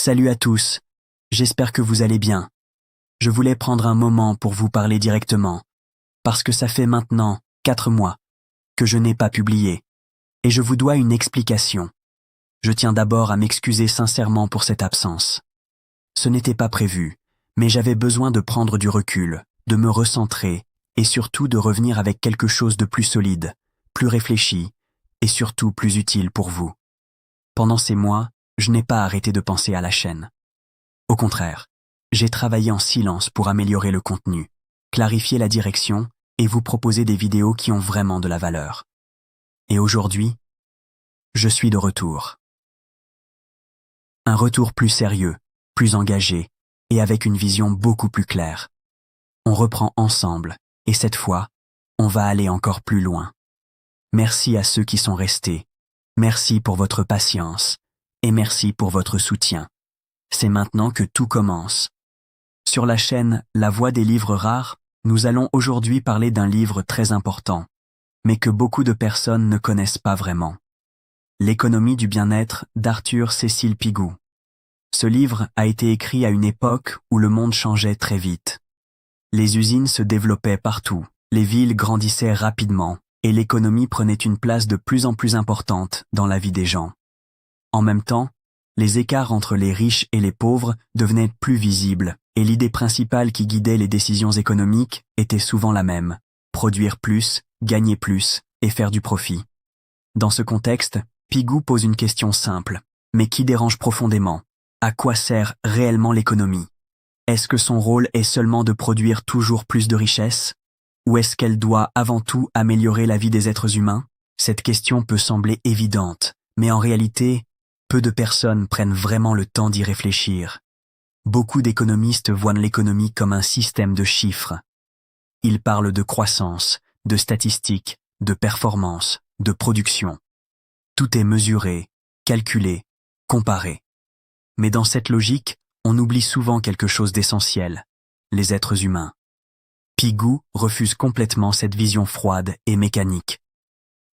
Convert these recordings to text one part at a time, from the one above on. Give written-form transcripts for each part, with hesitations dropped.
Salut à tous, j'espère que vous allez bien. Je voulais prendre un moment pour vous parler directement, parce que ça fait maintenant 4 mois que je n'ai pas publié, et je vous dois une explication. Je tiens d'abord à m'excuser sincèrement pour cette absence. Ce n'était pas prévu, mais j'avais besoin de prendre du recul, de me recentrer, et surtout de revenir avec quelque chose de plus solide, plus réfléchi, et surtout plus utile pour vous. Pendant ces mois, je n'ai pas arrêté de penser à la chaîne. Au contraire, j'ai travaillé en silence pour améliorer le contenu, clarifier la direction et vous proposer des vidéos qui ont vraiment de la valeur. Et aujourd'hui, je suis de retour. Un retour plus sérieux, plus engagé et avec une vision beaucoup plus claire. On reprend ensemble et cette fois, on va aller encore plus loin. Merci à ceux qui sont restés. Merci pour votre patience et merci pour votre soutien. C'est maintenant que tout commence. Sur la chaîne La Voix des livres rares, nous allons aujourd'hui parler d'un livre très important, mais que beaucoup de personnes ne connaissent pas vraiment. L'économie du bien-être d'Arthur Cecil Pigou. Ce livre a été écrit à une époque où le monde changeait très vite. Les usines se développaient partout, les villes grandissaient rapidement, et l'économie prenait une place de plus en plus importante dans la vie des gens. En même temps, les écarts entre les riches et les pauvres devenaient plus visibles, et l'idée principale qui guidait les décisions économiques était souvent la même: produire plus, gagner plus et faire du profit. Dans ce contexte, Pigou pose une question simple, mais qui dérange profondément. À quoi sert réellement l'économie? Est-ce que son rôle est seulement de produire toujours plus de richesses? Ou est-ce qu'elle doit avant tout améliorer la vie des êtres humains? Cette question peut sembler évidente, mais en réalité, peu de personnes prennent vraiment le temps d'y réfléchir. Beaucoup d'économistes voient l'économie comme un système de chiffres. Ils parlent de croissance, de statistiques, de performance, de production. Tout est mesuré, calculé, comparé. Mais dans cette logique, on oublie souvent quelque chose d'essentiel: les êtres humains. Pigou refuse complètement cette vision froide et mécanique.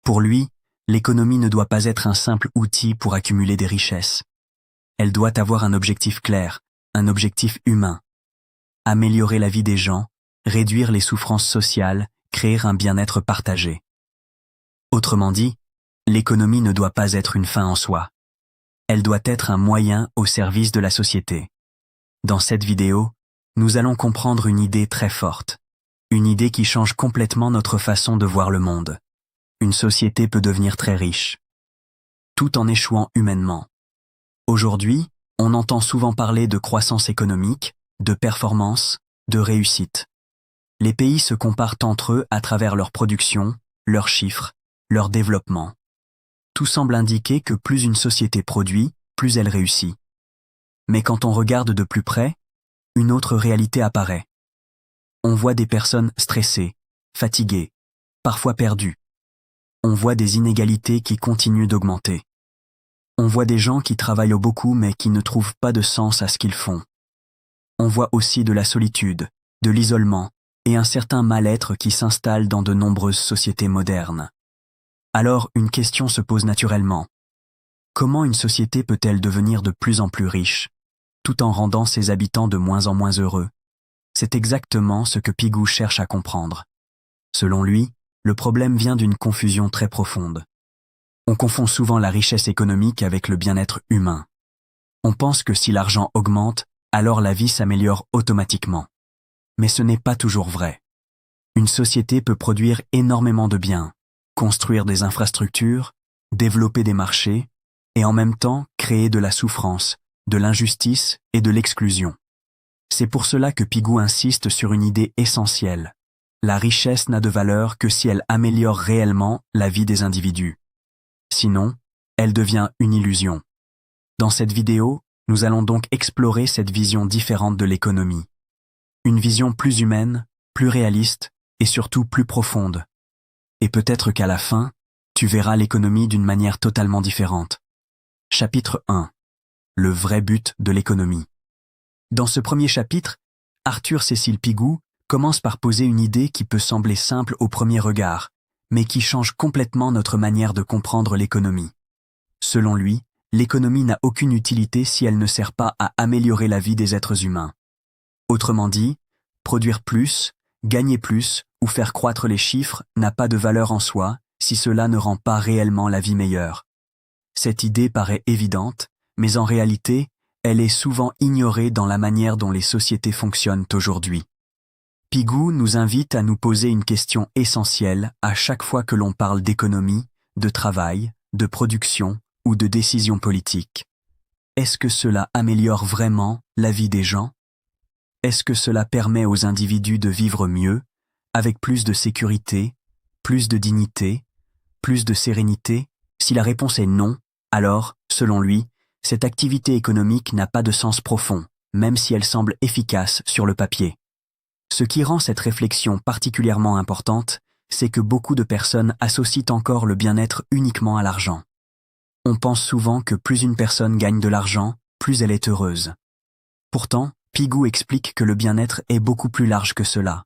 Pour lui, l'économie ne doit pas être un simple outil pour accumuler des richesses. Elle doit avoir un objectif clair, un objectif humain. Améliorer la vie des gens, réduire les souffrances sociales, créer un bien-être partagé. Autrement dit, l'économie ne doit pas être une fin en soi. Elle doit être un moyen au service de la société. Dans cette vidéo, nous allons comprendre une idée très forte. Une idée qui change complètement notre façon de voir le monde. Une société peut devenir très riche, tout en échouant humainement. Aujourd'hui, on entend souvent parler de croissance économique, de performance, de réussite. Les pays se comparent entre eux à travers leur production, leurs chiffres, leur développement. Tout semble indiquer que plus une société produit, plus elle réussit. Mais quand on regarde de plus près, une autre réalité apparaît. On voit des personnes stressées, fatiguées, parfois perdues. On voit des inégalités qui continuent d'augmenter. On voit des gens qui travaillent beaucoup mais qui ne trouvent pas de sens à ce qu'ils font. On voit aussi de la solitude, de l'isolement et un certain mal-être qui s'installe dans de nombreuses sociétés modernes. Alors une question se pose naturellement. Comment une société peut-elle devenir de plus en plus riche, tout en rendant ses habitants de moins en moins heureux? C'est exactement ce que Pigou cherche à comprendre. Selon lui, le problème vient d'une confusion très profonde. On confond souvent la richesse économique avec le bien-être humain. On pense que si l'argent augmente, alors la vie s'améliore automatiquement. Mais ce n'est pas toujours vrai. Une société peut produire énormément de biens, construire des infrastructures, développer des marchés, et en même temps créer de la souffrance, de l'injustice et de l'exclusion. C'est pour cela que Pigou insiste sur une idée essentielle. La richesse n'a de valeur que si elle améliore réellement la vie des individus. Sinon, elle devient une illusion. Dans cette vidéo, nous allons donc explorer cette vision différente de l'économie. Une vision plus humaine, plus réaliste et surtout plus profonde. Et peut-être qu'à la fin, tu verras l'économie d'une manière totalement différente. Chapitre 1. Le vrai but de l'économie. Dans ce premier chapitre, Arthur Cecil Pigou commence par poser une idée qui peut sembler simple au premier regard, mais qui change complètement notre manière de comprendre l'économie. Selon lui, l'économie n'a aucune utilité si elle ne sert pas à améliorer la vie des êtres humains. Autrement dit, produire plus, gagner plus ou faire croître les chiffres n'a pas de valeur en soi si cela ne rend pas réellement la vie meilleure. Cette idée paraît évidente, mais en réalité, elle est souvent ignorée dans la manière dont les sociétés fonctionnent aujourd'hui. Pigou nous invite à nous poser une question essentielle à chaque fois que l'on parle d'économie, de travail, de production ou de décision politique. Est-ce que cela améliore vraiment la vie des gens? Est-ce que cela permet aux individus de vivre mieux, avec plus de sécurité, plus de dignité, plus de sérénité? Si la réponse est non, alors, selon lui, cette activité économique n'a pas de sens profond, même si elle semble efficace sur le papier. Ce qui rend cette réflexion particulièrement importante, c'est que beaucoup de personnes associent encore le bien-être uniquement à l'argent. On pense souvent que plus une personne gagne de l'argent, plus elle est heureuse. Pourtant, Pigou explique que le bien-être est beaucoup plus large que cela.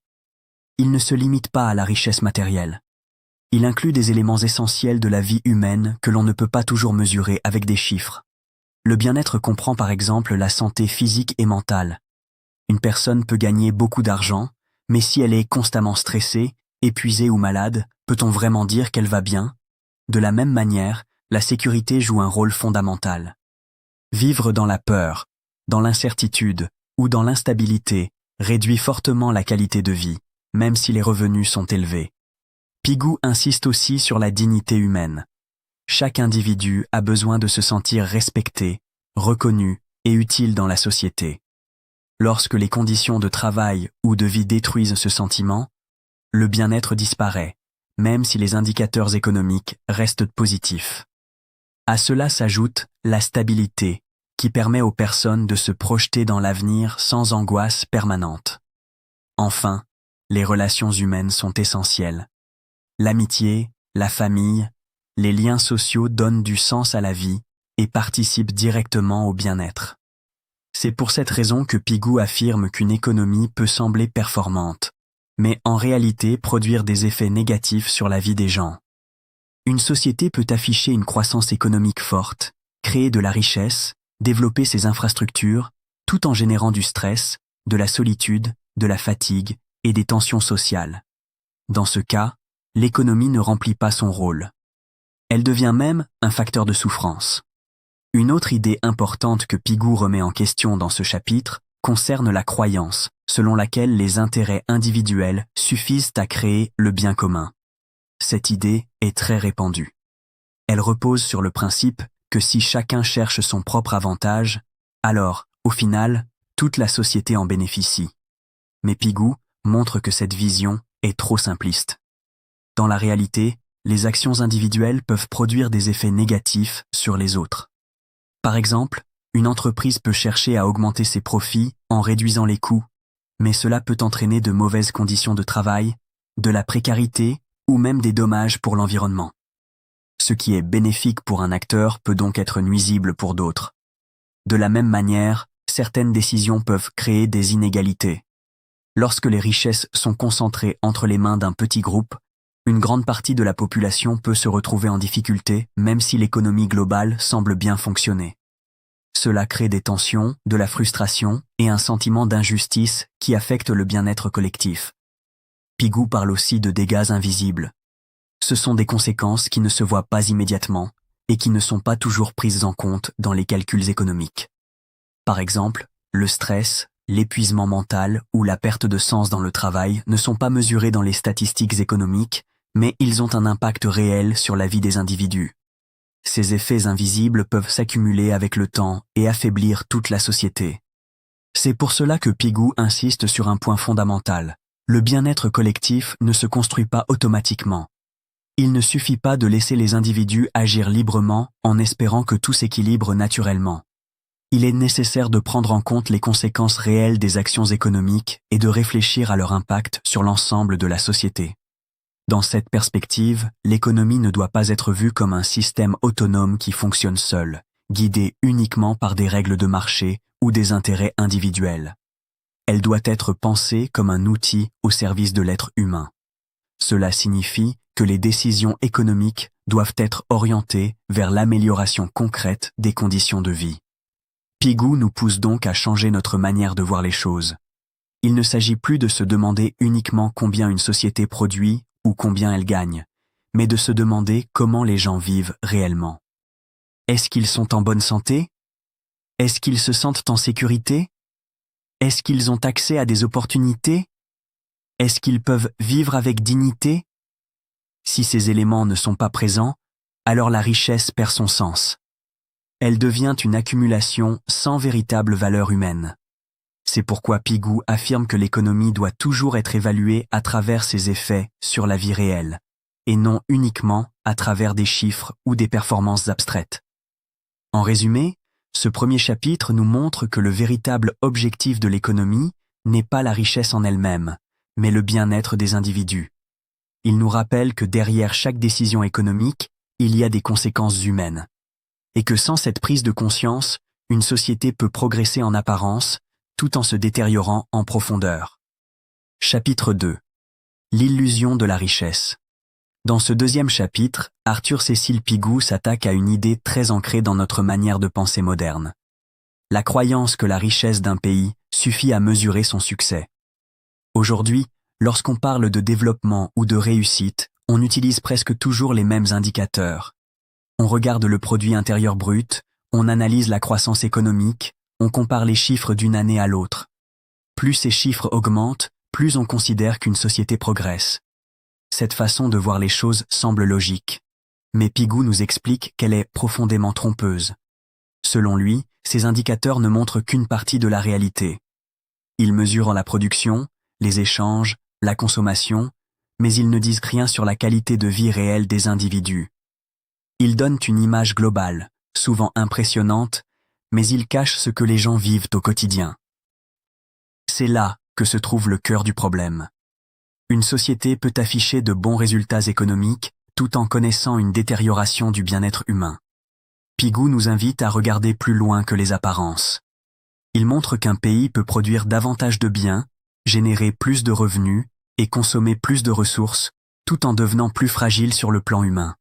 Il ne se limite pas à la richesse matérielle. Il inclut des éléments essentiels de la vie humaine que l'on ne peut pas toujours mesurer avec des chiffres. Le bien-être comprend par exemple la santé physique et mentale. Une personne peut gagner beaucoup d'argent, mais si elle est constamment stressée, épuisée ou malade, peut-on vraiment dire qu'elle va bien? De la même manière, la sécurité joue un rôle fondamental. Vivre dans la peur, dans l'incertitude ou dans l'instabilité réduit fortement la qualité de vie, même si les revenus sont élevés. Pigou insiste aussi sur la dignité humaine. Chaque individu a besoin de se sentir respecté, reconnu et utile dans la société. Lorsque les conditions de travail ou de vie détruisent ce sentiment, le bien-être disparaît, même si les indicateurs économiques restent positifs. À cela s'ajoute la stabilité, qui permet aux personnes de se projeter dans l'avenir sans angoisse permanente. Enfin, les relations humaines sont essentielles. L'amitié, la famille, les liens sociaux donnent du sens à la vie et participent directement au bien-être. C'est pour cette raison que Pigou affirme qu'une économie peut sembler performante, mais en réalité produire des effets négatifs sur la vie des gens. Une société peut afficher une croissance économique forte, créer de la richesse, développer ses infrastructures, tout en générant du stress, de la solitude, de la fatigue et des tensions sociales. Dans ce cas, l'économie ne remplit pas son rôle. Elle devient même un facteur de souffrance. Une autre idée importante que Pigou remet en question dans ce chapitre concerne la croyance, selon laquelle les intérêts individuels suffisent à créer le bien commun. Cette idée est très répandue. Elle repose sur le principe que si chacun cherche son propre avantage, alors, au final, toute la société en bénéficie. Mais Pigou montre que cette vision est trop simpliste. Dans la réalité, les actions individuelles peuvent produire des effets négatifs sur les autres. Par exemple, une entreprise peut chercher à augmenter ses profits en réduisant les coûts, mais cela peut entraîner de mauvaises conditions de travail, de la précarité ou même des dommages pour l'environnement. Ce qui est bénéfique pour un acteur peut donc être nuisible pour d'autres. De la même manière, certaines décisions peuvent créer des inégalités. Lorsque les richesses sont concentrées entre les mains d'un petit groupe, une grande partie de la population peut se retrouver en difficulté même si l'économie globale semble bien fonctionner. Cela crée des tensions, de la frustration et un sentiment d'injustice qui affecte le bien-être collectif. Pigou parle aussi de dégâts invisibles. Ce sont des conséquences qui ne se voient pas immédiatement et qui ne sont pas toujours prises en compte dans les calculs économiques. Par exemple, le stress, l'épuisement mental ou la perte de sens dans le travail ne sont pas mesurés dans les statistiques économiques, mais ils ont un impact réel sur la vie des individus. Ces effets invisibles peuvent s'accumuler avec le temps et affaiblir toute la société. C'est pour cela que Pigou insiste sur un point fondamental. Le bien-être collectif ne se construit pas automatiquement. Il ne suffit pas de laisser les individus agir librement en espérant que tout s'équilibre naturellement. Il est nécessaire de prendre en compte les conséquences réelles des actions économiques et de réfléchir à leur impact sur l'ensemble de la société. Dans cette perspective, l'économie ne doit pas être vue comme un système autonome qui fonctionne seul, guidé uniquement par des règles de marché ou des intérêts individuels. Elle doit être pensée comme un outil au service de l'être humain. Cela signifie que les décisions économiques doivent être orientés vers l'amélioration concrète des conditions de vie. Pigou nous pousse donc à changer notre manière de voir les choses. Il ne s'agit plus de se demander uniquement combien une société produit ou combien elle gagne, mais de se demander comment les gens vivent réellement. Est-ce qu'ils sont en bonne santé? Est-ce qu'ils se sentent en sécurité? Est-ce qu'ils ont accès à des opportunités? Est-ce qu'ils peuvent vivre avec dignité? Si ces éléments ne sont pas présents, alors la richesse perd son sens. Elle devient une accumulation sans véritable valeur humaine. C'est pourquoi Pigou affirme que l'économie doit toujours être évaluée à travers ses effets sur la vie réelle, et non uniquement à travers des chiffres ou des performances abstraites. En résumé, ce premier chapitre nous montre que le véritable objectif de l'économie n'est pas la richesse en elle-même, mais le bien-être des individus. Il nous rappelle que derrière chaque décision économique, il y a des conséquences humaines, et que sans cette prise de conscience, une société peut progresser en apparence, tout en se détériorant en profondeur. Chapitre 2. L'illusion de la richesse. Dans ce deuxième chapitre, Arthur Cécile Pigou s'attaque à une idée très ancrée dans notre manière de penser moderne. La croyance que la richesse d'un pays suffit à mesurer son succès. Aujourd'hui, lorsqu'on parle de développement ou de réussite, on utilise presque toujours les mêmes indicateurs. On regarde le produit intérieur brut, on analyse la croissance économique, on compare les chiffres d'une année à l'autre. Plus ces chiffres augmentent, plus on considère qu'une société progresse. Cette façon de voir les choses semble logique. Mais Pigou nous explique qu'elle est profondément trompeuse. Selon lui, ces indicateurs ne montrent qu'une partie de la réalité. Ils mesurent la production, les échanges, la consommation, mais ils ne disent rien sur la qualité de vie réelle des individus. Ils donnent une image globale, souvent impressionnante, mais ils cachent ce que les gens vivent au quotidien. C'est là que se trouve le cœur du problème. Une société peut afficher de bons résultats économiques tout en connaissant une détérioration du bien-être humain. Pigou nous invite à regarder plus loin que les apparences. Il montre qu'un pays peut produire davantage de biens, générer plus de revenus et consommer plus de ressources, tout en devenant plus fragile sur le plan humain.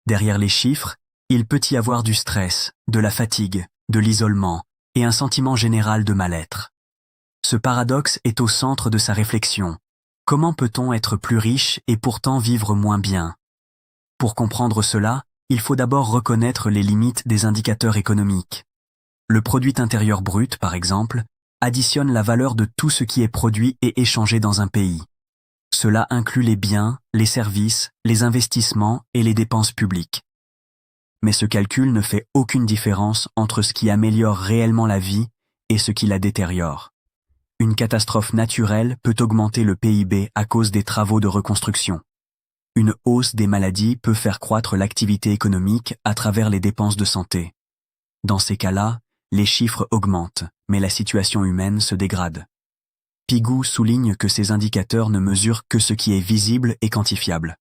Derrière les chiffres, il peut y avoir du stress, de la fatigue, de l'isolement et un sentiment général de mal-être. Ce paradoxe est au centre de sa réflexion. Comment peut-on être plus riche et pourtant vivre moins bien? Pour comprendre cela, il faut d'abord reconnaître les limites des indicateurs économiques. Le produit intérieur brut, par exemple, additionne la valeur de tout ce qui est produit et échangé dans un pays. Cela inclut les biens, les services, les investissements et les dépenses publiques. Mais ce calcul ne fait aucune différence entre ce qui améliore réellement la vie et ce qui la détériore. Une catastrophe naturelle peut augmenter le PIB à cause des travaux de reconstruction. Une hausse des maladies peut faire croître l'activité économique à travers les dépenses de santé. Dans ces cas-là, les chiffres augmentent, mais la situation humaine se dégrade. Pigou souligne que ces indicateurs ne mesurent que ce qui est visible et quantifiable.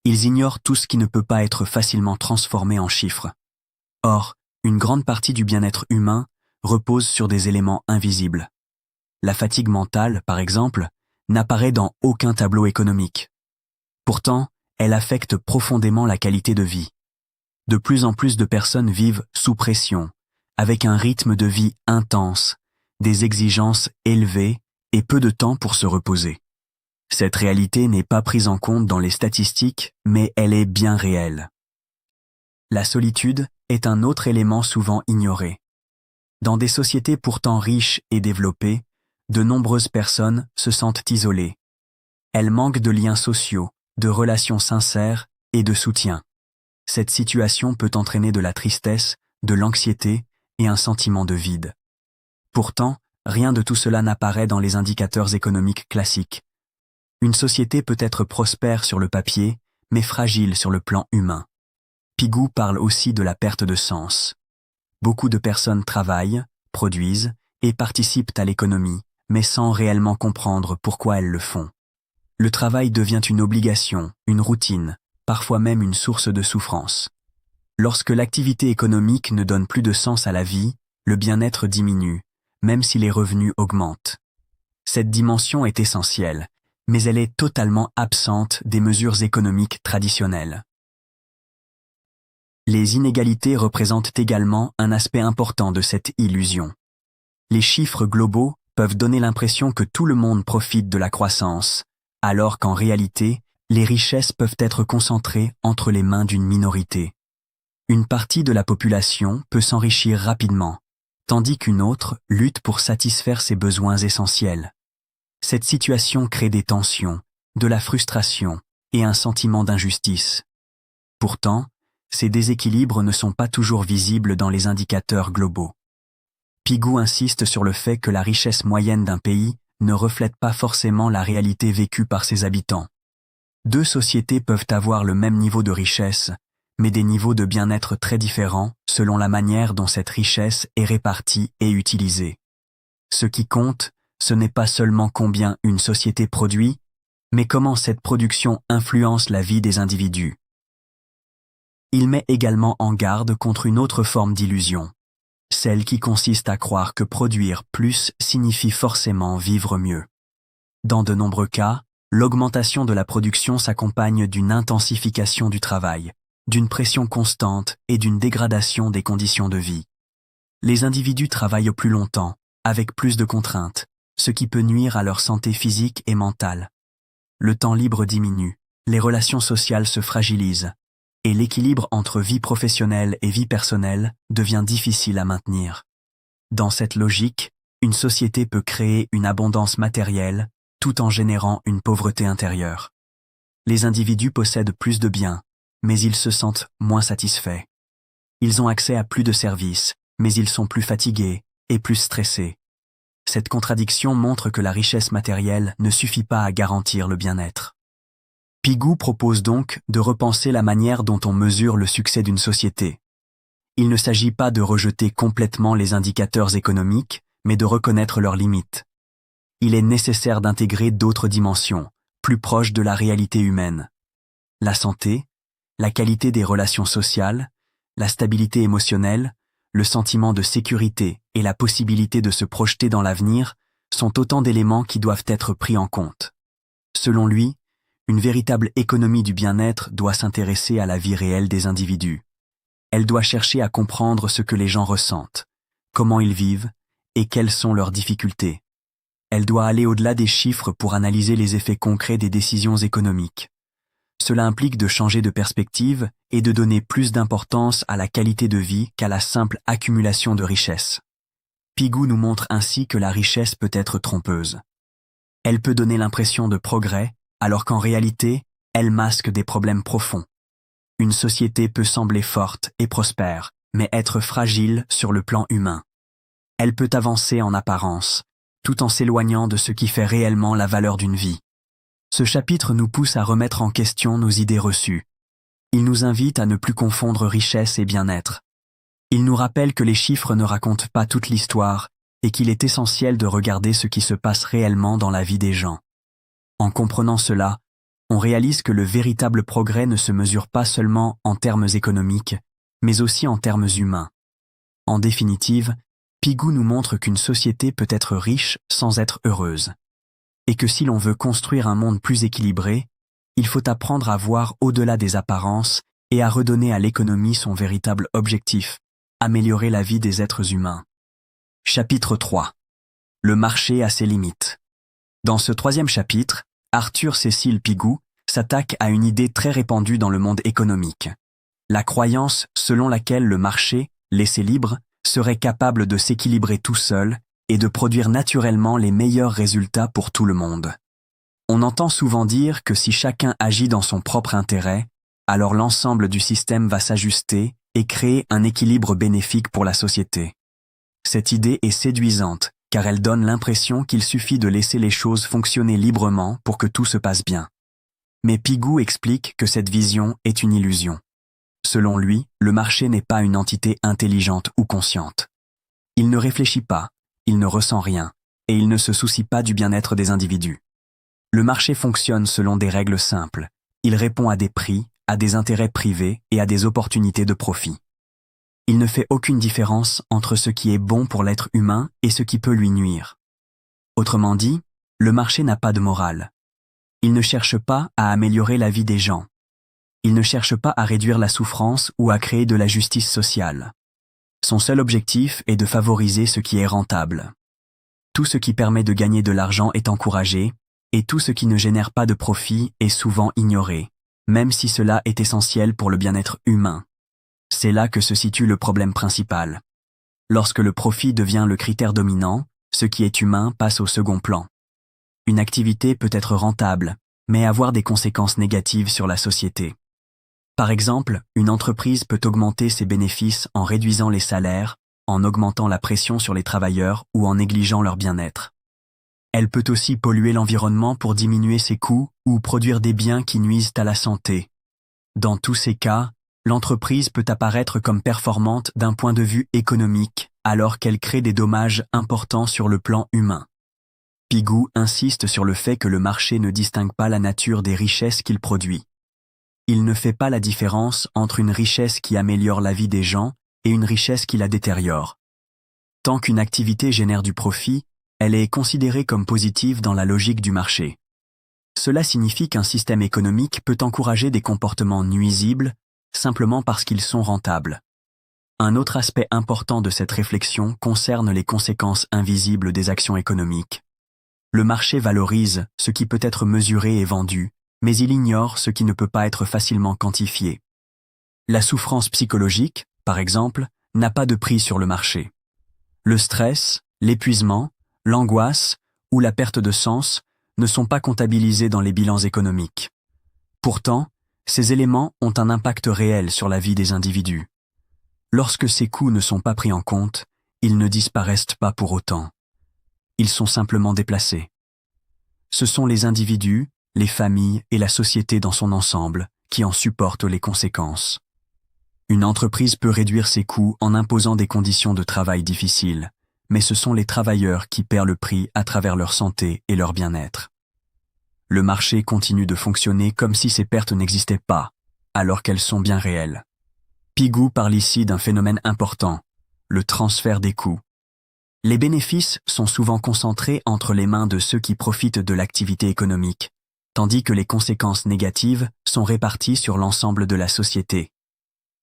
Ils ignorent tout ce qui ne peut pas être facilement transformé en chiffres. Or, une grande partie du bien-être humain repose sur des éléments invisibles. La fatigue mentale, par exemple, n'apparaît dans aucun tableau économique. Pourtant, elle affecte profondément la qualité de vie. De plus en plus de personnes vivent sous pression, avec un rythme de vie intense, des exigences élevées et peu de temps pour se reposer. Cette réalité n'est pas prise en compte dans les statistiques, mais elle est bien réelle. La solitude est un autre élément souvent ignoré. Dans des sociétés pourtant riches et développées, de nombreuses personnes se sentent isolées. Elles manquent de liens sociaux, de relations sincères et de soutien. Cette situation peut entraîner de la tristesse, de l'anxiété et un sentiment de vide. Pourtant, rien de tout cela n'apparaît dans les indicateurs économiques classiques. Une société peut être prospère sur le papier, mais fragile sur le plan humain. Pigou parle aussi de la perte de sens. Beaucoup de personnes travaillent, produisent et participent à l'économie, mais sans réellement comprendre pourquoi elles le font. Le travail devient une obligation, une routine, parfois même une source de souffrance. Lorsque l'activité économique ne donne plus de sens à la vie, le bien-être diminue, même si les revenus augmentent. Cette dimension est essentielle, mais elle est totalement absente des mesures économiques traditionnelles. Les inégalités représentent également un aspect important de cette illusion. Les chiffres globaux peuvent donner l'impression que tout le monde profite de la croissance, alors qu'en réalité, les richesses peuvent être concentrées entre les mains d'une minorité. Une partie de la population peut s'enrichir rapidement, tandis qu'une autre lutte pour satisfaire ses besoins essentiels. Cette situation crée des tensions, de la frustration et un sentiment d'injustice. Pourtant, ces déséquilibres ne sont pas toujours visibles dans les indicateurs globaux. Pigou insiste sur le fait que la richesse moyenne d'un pays ne reflète pas forcément la réalité vécue par ses habitants. Deux sociétés peuvent avoir le même niveau de richesse, mais des niveaux de bien-être très différents selon la manière dont cette richesse est répartie et utilisée. Ce qui compte, ce n'est pas seulement combien une société produit, mais comment cette production influence la vie des individus. Il met également en garde contre une autre forme d'illusion, celle qui consiste à croire que produire plus signifie forcément vivre mieux. Dans de nombreux cas, l'augmentation de la production s'accompagne d'une intensification du travail, d'une pression constante et d'une dégradation des conditions de vie. Les individus travaillent plus longtemps, avec plus de contraintes, ce qui peut nuire à leur santé physique et mentale. Le temps libre diminue, les relations sociales se fragilisent, et l'équilibre entre vie professionnelle et vie personnelle devient difficile à maintenir. Dans cette logique, une société peut créer une abondance matérielle tout en générant une pauvreté intérieure. Les individus possèdent plus de biens, mais ils se sentent moins satisfaits. Ils ont accès à plus de services, mais ils sont plus fatigués et plus stressés. Cette contradiction montre que la richesse matérielle ne suffit pas à garantir le bien-être. Pigou propose donc de repenser la manière dont on mesure le succès d'une société. Il ne s'agit pas de rejeter complètement les indicateurs économiques, mais de reconnaître leurs limites. Il est nécessaire d'intégrer d'autres dimensions, plus proches de la réalité humaine. La santé, la qualité des relations sociales, la stabilité émotionnelle, le sentiment de sécurité et la possibilité de se projeter dans l'avenir sont autant d'éléments qui doivent être pris en compte. Selon lui, une véritable économie du bien-être doit s'intéresser à la vie réelle des individus. Elle doit chercher à comprendre ce que les gens ressentent, comment ils vivent et quelles sont leurs difficultés. Elle doit aller au-delà des chiffres pour analyser les effets concrets des décisions économiques. Cela implique de changer de perspective et de donner plus d'importance à la qualité de vie qu'à la simple accumulation de richesses. Pigou nous montre ainsi que la richesse peut être trompeuse. Elle peut donner l'impression de progrès, alors qu'en réalité, elle masque des problèmes profonds. Une société peut sembler forte et prospère, mais être fragile sur le plan humain. Elle peut avancer en apparence, tout en s'éloignant de ce qui fait réellement la valeur d'une vie. Ce chapitre nous pousse à remettre en question nos idées reçues. Il nous invite à ne plus confondre richesse et bien-être. Il nous rappelle que les chiffres ne racontent pas toute l'histoire et qu'il est essentiel de regarder ce qui se passe réellement dans la vie des gens. En comprenant cela, on réalise que le véritable progrès ne se mesure pas seulement en termes économiques, mais aussi en termes humains. En définitive, Pigou nous montre qu'une société peut être riche sans être heureuse. Et que si l'on veut construire un monde plus équilibré, il faut apprendre à voir au-delà des apparences et à redonner à l'économie son véritable objectif, améliorer la vie des êtres humains. Chapitre 3. Le marché a ses limites. Dans ce troisième chapitre, Arthur Cécile Pigou s'attaque à une idée très répandue dans le monde économique. La croyance selon laquelle le marché, laissé libre, serait capable de s'équilibrer tout seul et de produire naturellement les meilleurs résultats pour tout le monde. On entend souvent dire que si chacun agit dans son propre intérêt, alors l'ensemble du système va s'ajuster et créer un équilibre bénéfique pour la société. Cette idée est séduisante, car elle donne l'impression qu'il suffit de laisser les choses fonctionner librement pour que tout se passe bien. Mais Pigou explique que cette vision est une illusion. Selon lui, le marché n'est pas une entité intelligente ou consciente. Il ne réfléchit pas, il ne ressent rien, et il ne se soucie pas du bien-être des individus. Le marché fonctionne selon des règles simples. Il répond à des prix, à des intérêts privés et à des opportunités de profit. Il ne fait aucune différence entre ce qui est bon pour l'être humain et ce qui peut lui nuire. Autrement dit, le marché n'a pas de morale. Il ne cherche pas à améliorer la vie des gens. Il ne cherche pas à réduire la souffrance ou à créer de la justice sociale. Son seul objectif est de favoriser ce qui est rentable. Tout ce qui permet de gagner de l'argent est encouragé, et tout ce qui ne génère pas de profit est souvent ignoré, même si cela est essentiel pour le bien-être humain. C'est là que se situe le problème principal. Lorsque le profit devient le critère dominant, ce qui est humain passe au second plan. Une activité peut être rentable, mais avoir des conséquences négatives sur la société. Par exemple, une entreprise peut augmenter ses bénéfices en réduisant les salaires, en augmentant la pression sur les travailleurs ou en négligeant leur bien-être. Elle peut aussi polluer l'environnement pour diminuer ses coûts ou produire des biens qui nuisent à la santé. Dans tous ces cas, l'entreprise peut apparaître comme performante d'un point de vue économique, alors qu'elle crée des dommages importants sur le plan humain. Pigou insiste sur le fait que le marché ne distingue pas la nature des richesses qu'il produit. Il ne fait pas la différence entre une richesse qui améliore la vie des gens et une richesse qui la détériore. Tant qu'une activité génère du profit, elle est considérée comme positive dans la logique du marché. Cela signifie qu'un système économique peut encourager des comportements nuisibles simplement parce qu'ils sont rentables. Un autre aspect important de cette réflexion concerne les conséquences invisibles des actions économiques. Le marché valorise ce qui peut être mesuré et vendu, mais il ignore ce qui ne peut pas être facilement quantifié. La souffrance psychologique, par exemple, n'a pas de prix sur le marché. Le stress, l'épuisement, l'angoisse ou la perte de sens ne sont pas comptabilisés dans les bilans économiques. Pourtant, ces éléments ont un impact réel sur la vie des individus. Lorsque ces coûts ne sont pas pris en compte, ils ne disparaissent pas pour autant. Ils sont simplement déplacés. Ce sont les individus, les familles et la société dans son ensemble qui en supportent les conséquences. Une entreprise peut réduire ses coûts en imposant des conditions de travail difficiles, mais ce sont les travailleurs qui paient le prix à travers leur santé et leur bien-être. Le marché continue de fonctionner comme si ces pertes n'existaient pas, alors qu'elles sont bien réelles. Pigou parle ici d'un phénomène important, le transfert des coûts. Les bénéfices sont souvent concentrés entre les mains de ceux qui profitent de l'activité économique, tandis que les conséquences négatives sont réparties sur l'ensemble de la société.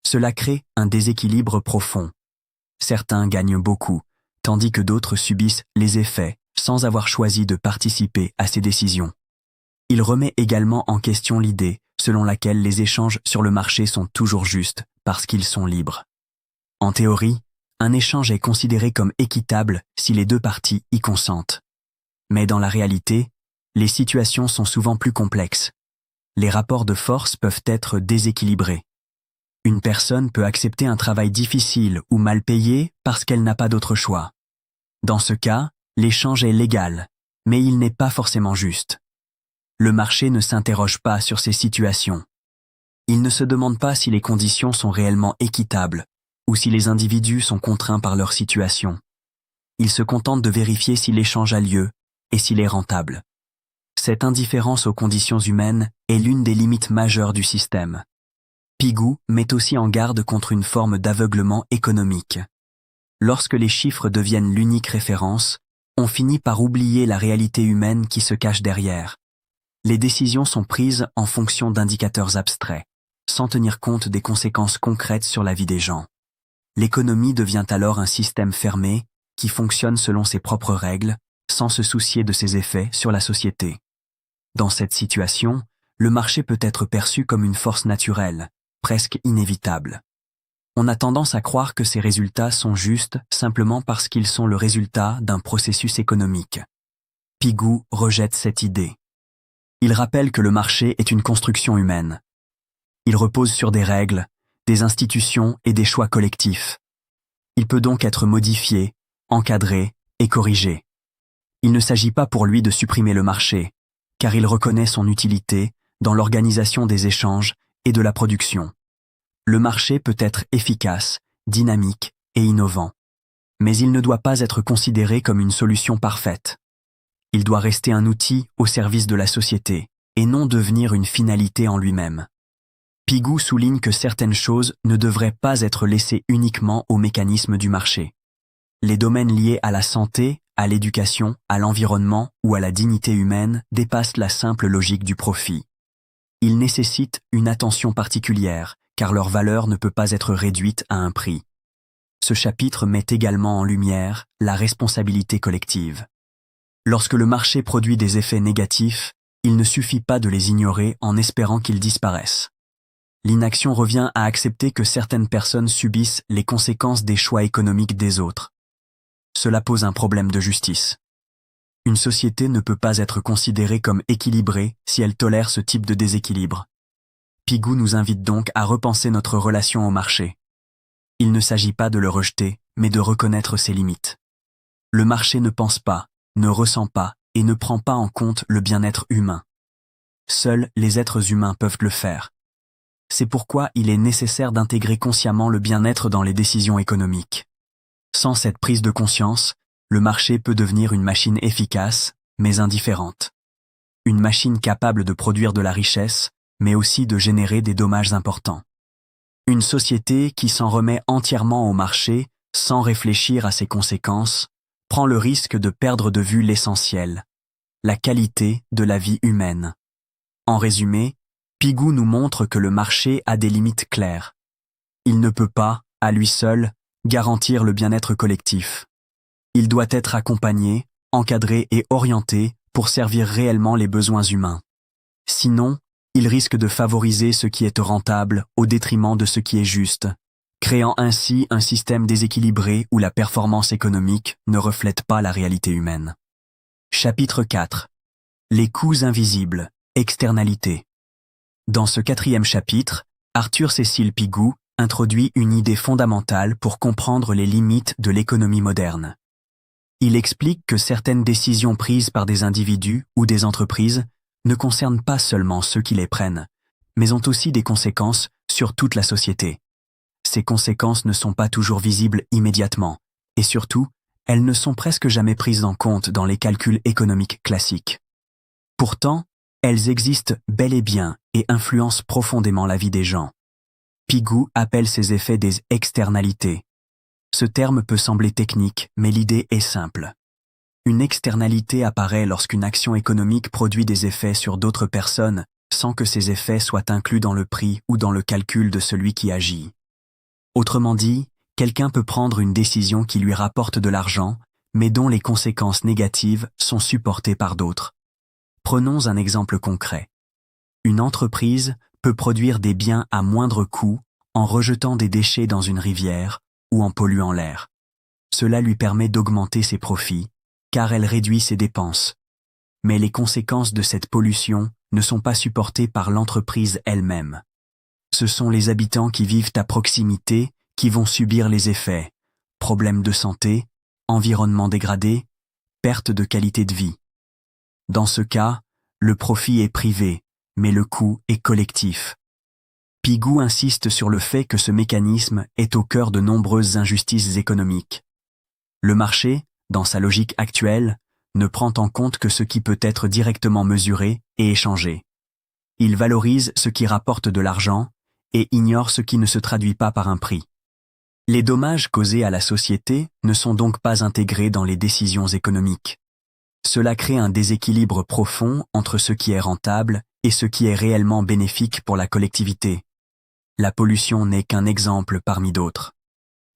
Cela crée un déséquilibre profond. Certains gagnent beaucoup, tandis que d'autres subissent les effets sans avoir choisi de participer à ces décisions. Il remet également en question l'idée selon laquelle les échanges sur le marché sont toujours justes parce qu'ils sont libres. En théorie, un échange est considéré comme équitable si les deux parties y consentent. Mais dans la réalité, les situations sont souvent plus complexes. Les rapports de force peuvent être déséquilibrés. Une personne peut accepter un travail difficile ou mal payé parce qu'elle n'a pas d'autre choix. Dans ce cas, l'échange est légal, mais il n'est pas forcément juste. Le marché ne s'interroge pas sur ces situations. Il ne se demande pas si les conditions sont réellement équitables ou si les individus sont contraints par leur situation. Il se contente de vérifier si l'échange a lieu et s'il est rentable. Cette indifférence aux conditions humaines est l'une des limites majeures du système. Pigou met aussi en garde contre une forme d'aveuglement économique. Lorsque les chiffres deviennent l'unique référence, on finit par oublier la réalité humaine qui se cache derrière. Les décisions sont prises en fonction d'indicateurs abstraits, sans tenir compte des conséquences concrètes sur la vie des gens. L'économie devient alors un système fermé qui fonctionne selon ses propres règles, sans se soucier de ses effets sur la société. Dans cette situation, le marché peut être perçu comme une force naturelle, presque inévitable. On a tendance à croire que ces résultats sont justes simplement parce qu'ils sont le résultat d'un processus économique. Pigou rejette cette idée. Il rappelle que le marché est une construction humaine. Il repose sur des règles, des institutions et des choix collectifs. Il peut donc être modifié, encadré et corrigé. Il ne s'agit pas pour lui de supprimer le marché, car il reconnaît son utilité dans l'organisation des échanges et de la production. Le marché peut être efficace, dynamique et innovant, mais il ne doit pas être considéré comme une solution parfaite. Il doit rester un outil au service de la société et non devenir une finalité en lui-même. Pigou souligne que certaines choses ne devraient pas être laissées uniquement aux mécanismes du marché. Les domaines liés à la santé, à l'éducation, à l'environnement ou à la dignité humaine dépassent la simple logique du profit. Ils nécessitent une attention particulière, car leur valeur ne peut pas être réduite à un prix. Ce chapitre met également en lumière la responsabilité collective. Lorsque le marché produit des effets négatifs, il ne suffit pas de les ignorer en espérant qu'ils disparaissent. L'inaction revient à accepter que certaines personnes subissent les conséquences des choix économiques des autres. Cela pose un problème de justice. Une société ne peut pas être considérée comme équilibrée si elle tolère ce type de déséquilibre. Pigou nous invite donc à repenser notre relation au marché. Il ne s'agit pas de le rejeter, mais de reconnaître ses limites. Le marché ne pense pas, ne ressent pas et ne prend pas en compte le bien-être humain. Seuls les êtres humains peuvent le faire. C'est pourquoi il est nécessaire d'intégrer consciemment le bien-être dans les décisions économiques. Sans cette prise de conscience, le marché peut devenir une machine efficace, mais indifférente. Une machine capable de produire de la richesse, mais aussi de générer des dommages importants. Une société qui s'en remet entièrement au marché, sans réfléchir à ses conséquences, prend le risque de perdre de vue l'essentiel, la qualité de la vie humaine. En résumé, Pigou nous montre que le marché a des limites claires. Il ne peut pas, à lui seul, garantir le bien-être collectif. Il doit être accompagné, encadré et orienté pour servir réellement les besoins humains. Sinon, il risque de favoriser ce qui est rentable au détriment de ce qui est juste, créant ainsi un système déséquilibré où la performance économique ne reflète pas la réalité humaine. Chapitre 4. Les coûts invisibles, externalités. Dans ce 4e chapitre, Arthur Cécile Pigou introduit une idée fondamentale pour comprendre les limites de l'économie moderne. Il explique que certaines décisions prises par des individus ou des entreprises ne concernent pas seulement ceux qui les prennent, mais ont aussi des conséquences sur toute la société. Ces conséquences ne sont pas toujours visibles immédiatement, et surtout, elles ne sont presque jamais prises en compte dans les calculs économiques classiques. Pourtant, elles existent bel et bien et influencent profondément la vie des gens. Pigou appelle ces effets des externalités. Ce terme peut sembler technique, mais l'idée est simple. Une externalité apparaît lorsqu'une action économique produit des effets sur d'autres personnes sans que ces effets soient inclus dans le prix ou dans le calcul de celui qui agit. Autrement dit, quelqu'un peut prendre une décision qui lui rapporte de l'argent, mais dont les conséquences négatives sont supportées par d'autres. Prenons un exemple concret. Une entreprise peut produire des biens à moindre coût en rejetant des déchets dans une rivière ou en polluant l'air. Cela lui permet d'augmenter ses profits, car elle réduit ses dépenses. Mais les conséquences de cette pollution ne sont pas supportées par l'entreprise elle-même. Ce sont les habitants qui vivent à proximité qui vont subir les effets, problèmes de santé, environnement dégradé, perte de qualité de vie. Dans ce cas, le profit est privé, mais le coût est collectif. Pigou insiste sur le fait que ce mécanisme est au cœur de nombreuses injustices économiques. Le marché, dans sa logique actuelle, ne prend en compte que ce qui peut être directement mesuré et échangé. Il valorise ce qui rapporte de l'argent et ignore ce qui ne se traduit pas par un prix. Les dommages causés à la société ne sont donc pas intégrés dans les décisions économiques. Cela crée un déséquilibre profond entre ce qui est rentable et ce qui est réellement bénéfique pour la collectivité. La pollution n'est qu'un exemple parmi d'autres.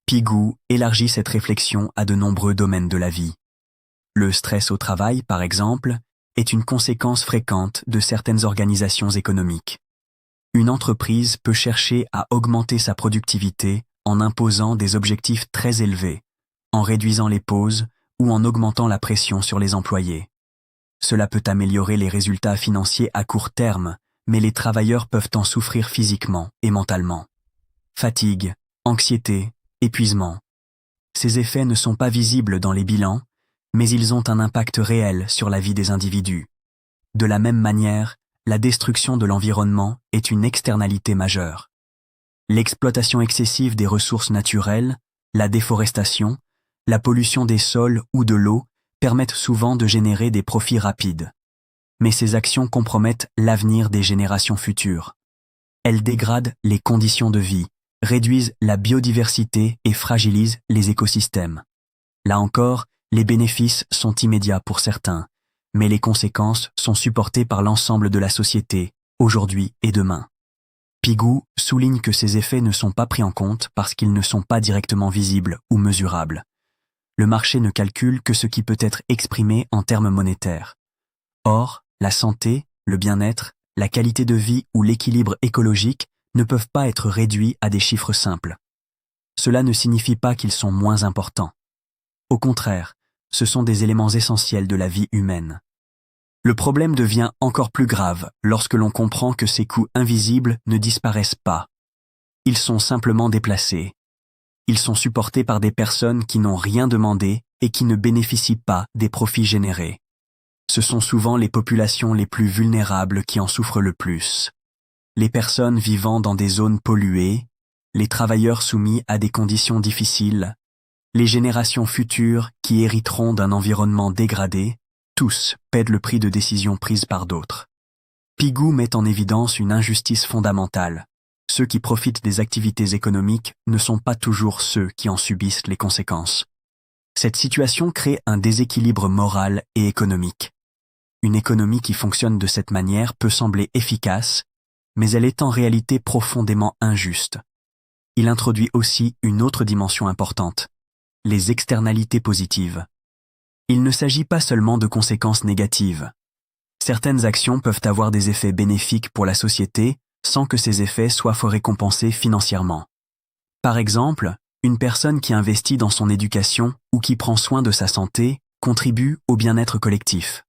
Pigou élargit cette réflexion à de nombreux domaines de la vie. Le stress au travail, par exemple, est une conséquence fréquente de certaines organisations économiques. Une entreprise peut chercher à augmenter sa productivité en imposant des objectifs très élevés, en réduisant les pauses ou en augmentant la pression sur les employés. Cela peut améliorer les résultats financiers à court terme, mais les travailleurs peuvent en souffrir physiquement et mentalement. Fatigue, anxiété, épuisement. Ces effets ne sont pas visibles dans les bilans, mais ils ont un impact réel sur la vie des individus. De la même manière, la destruction de l'environnement est une externalité majeure. L'exploitation excessive des ressources naturelles, la déforestation, la pollution des sols ou de l'eau permettent souvent de générer des profits rapides. Mais ces actions compromettent l'avenir des générations futures. Elles dégradent les conditions de vie, réduisent la biodiversité et fragilisent les écosystèmes. Là encore, les bénéfices sont immédiats pour certains, mais les conséquences sont supportées par l'ensemble de la société, aujourd'hui et demain. Pigou souligne que ces effets ne sont pas pris en compte parce qu'ils ne sont pas directement visibles ou mesurables. Le marché ne calcule que ce qui peut être exprimé en termes monétaires. Or, la santé, le bien-être, la qualité de vie ou l'équilibre écologique ne peuvent pas être réduits à des chiffres simples. Cela ne signifie pas qu'ils sont moins importants. Au contraire, ce sont des éléments essentiels de la vie humaine. Le problème devient encore plus grave lorsque l'on comprend que ces coûts invisibles ne disparaissent pas. Ils sont simplement déplacés. Ils sont supportés par des personnes qui n'ont rien demandé et qui ne bénéficient pas des profits générés. Ce sont souvent les populations les plus vulnérables qui en souffrent le plus. Les personnes vivant dans des zones polluées, les travailleurs soumis à des conditions difficiles, les générations futures qui hériteront d'un environnement dégradé, tous paient le prix de décisions prises par d'autres. Pigou met en évidence une injustice fondamentale. Ceux qui profitent des activités économiques ne sont pas toujours ceux qui en subissent les conséquences. Cette situation crée un déséquilibre moral et économique. Une économie qui fonctionne de cette manière peut sembler efficace, mais elle est en réalité profondément injuste. Il introduit aussi une autre dimension importante, les externalités positives. Il ne s'agit pas seulement de conséquences négatives. Certaines actions peuvent avoir des effets bénéfiques pour la société sans que ces effets soient récompensés financièrement. Par exemple, une personne qui investit dans son éducation ou qui prend soin de sa santé contribue au bien-être collectif.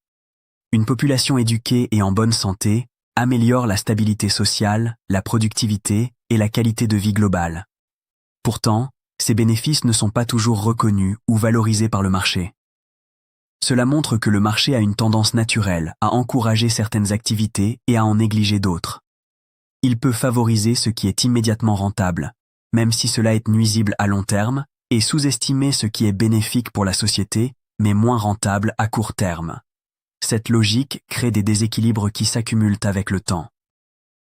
Une population éduquée et en bonne santé améliore la stabilité sociale, la productivité et la qualité de vie globale. Pourtant, ces bénéfices ne sont pas toujours reconnus ou valorisés par le marché. Cela montre que le marché a une tendance naturelle à encourager certaines activités et à en négliger d'autres. Il peut favoriser ce qui est immédiatement rentable, même si cela est nuisible à long terme, et sous-estimer ce qui est bénéfique pour la société, mais moins rentable à court terme. Cette logique crée des déséquilibres qui s'accumulent avec le temps.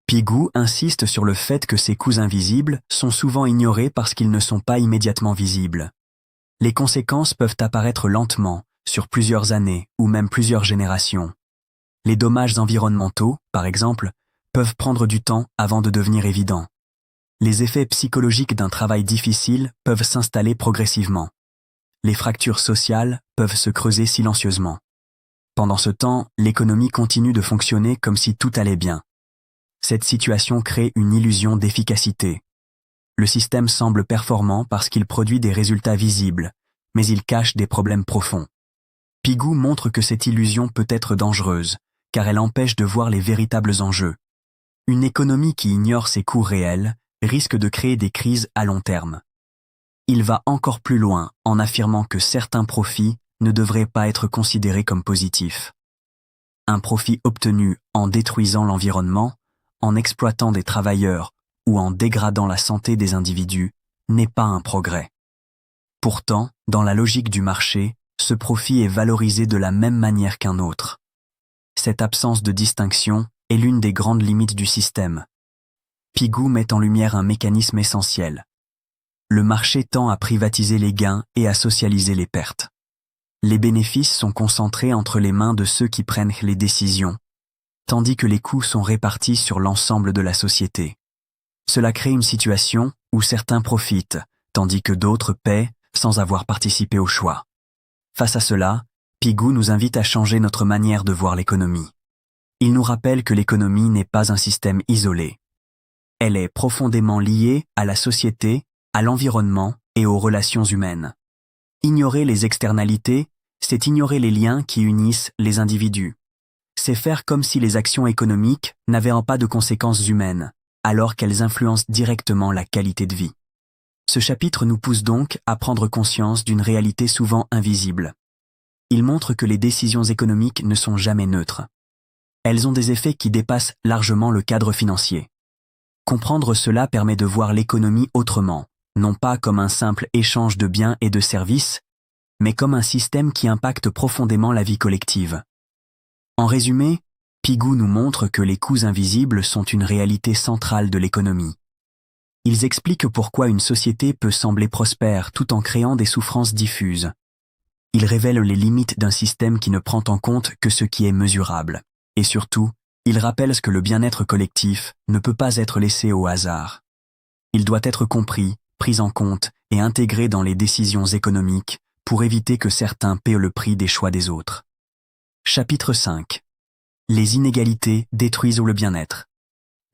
Pigou insiste sur le fait que ces coûts invisibles sont souvent ignorés parce qu'ils ne sont pas immédiatement visibles. Les conséquences peuvent apparaître lentement, sur plusieurs années ou même plusieurs générations. Les dommages environnementaux, par exemple, peuvent prendre du temps avant de devenir évidents. Les effets psychologiques d'un travail difficile peuvent s'installer progressivement. Les fractures sociales peuvent se creuser silencieusement. Pendant ce temps, l'économie continue de fonctionner comme si tout allait bien. Cette situation crée une illusion d'efficacité. Le système semble performant parce qu'il produit des résultats visibles, mais il cache des problèmes profonds. Pigou montre que cette illusion peut être dangereuse, car elle empêche de voir les véritables enjeux. Une économie qui ignore ses coûts réels risque de créer des crises à long terme. Il va encore plus loin en affirmant que certains profits ne devraient pas être considérés comme positifs. Un profit obtenu en détruisant l'environnement, en exploitant des travailleurs ou en dégradant la santé des individus n'est pas un progrès. Pourtant, dans la logique du marché, ce profit est valorisé de la même manière qu'un autre. Cette absence de distinction est l'une des grandes limites du système. Pigou met en lumière un mécanisme essentiel. Le marché tend à privatiser les gains et à socialiser les pertes. Les bénéfices sont concentrés entre les mains de ceux qui prennent les décisions, tandis que les coûts sont répartis sur l'ensemble de la société. Cela crée une situation où certains profitent, tandis que d'autres paient sans avoir participé au choix. Face à cela, Pigou nous invite à changer notre manière de voir l'économie. Il nous rappelle que l'économie n'est pas un système isolé. Elle est profondément liée à la société, à l'environnement et aux relations humaines. Ignorer les externalités, c'est ignorer les liens qui unissent les individus. C'est faire comme si les actions économiques n'avaient pas de conséquences humaines, alors qu'elles influencent directement la qualité de vie. Ce chapitre nous pousse donc à prendre conscience d'une réalité souvent invisible. Il montre que les décisions économiques ne sont jamais neutres. Elles ont des effets qui dépassent largement le cadre financier. Comprendre cela permet de voir l'économie autrement, non pas comme un simple échange de biens et de services, mais comme un système qui impacte profondément la vie collective. En résumé, Pigou nous montre que les coûts invisibles sont une réalité centrale de l'économie. Ils expliquent pourquoi une société peut sembler prospère tout en créant des souffrances diffuses. Ils révèlent les limites d'un système qui ne prend en compte que ce qui est mesurable, et surtout, Il rappelle que le bien-être collectif ne peut pas être laissé au hasard. Il doit être compris, pris en compte et intégré dans les décisions économiques pour éviter que certains paient le prix des choix des autres. Chapitre 5. Les inégalités détruisent le bien-être.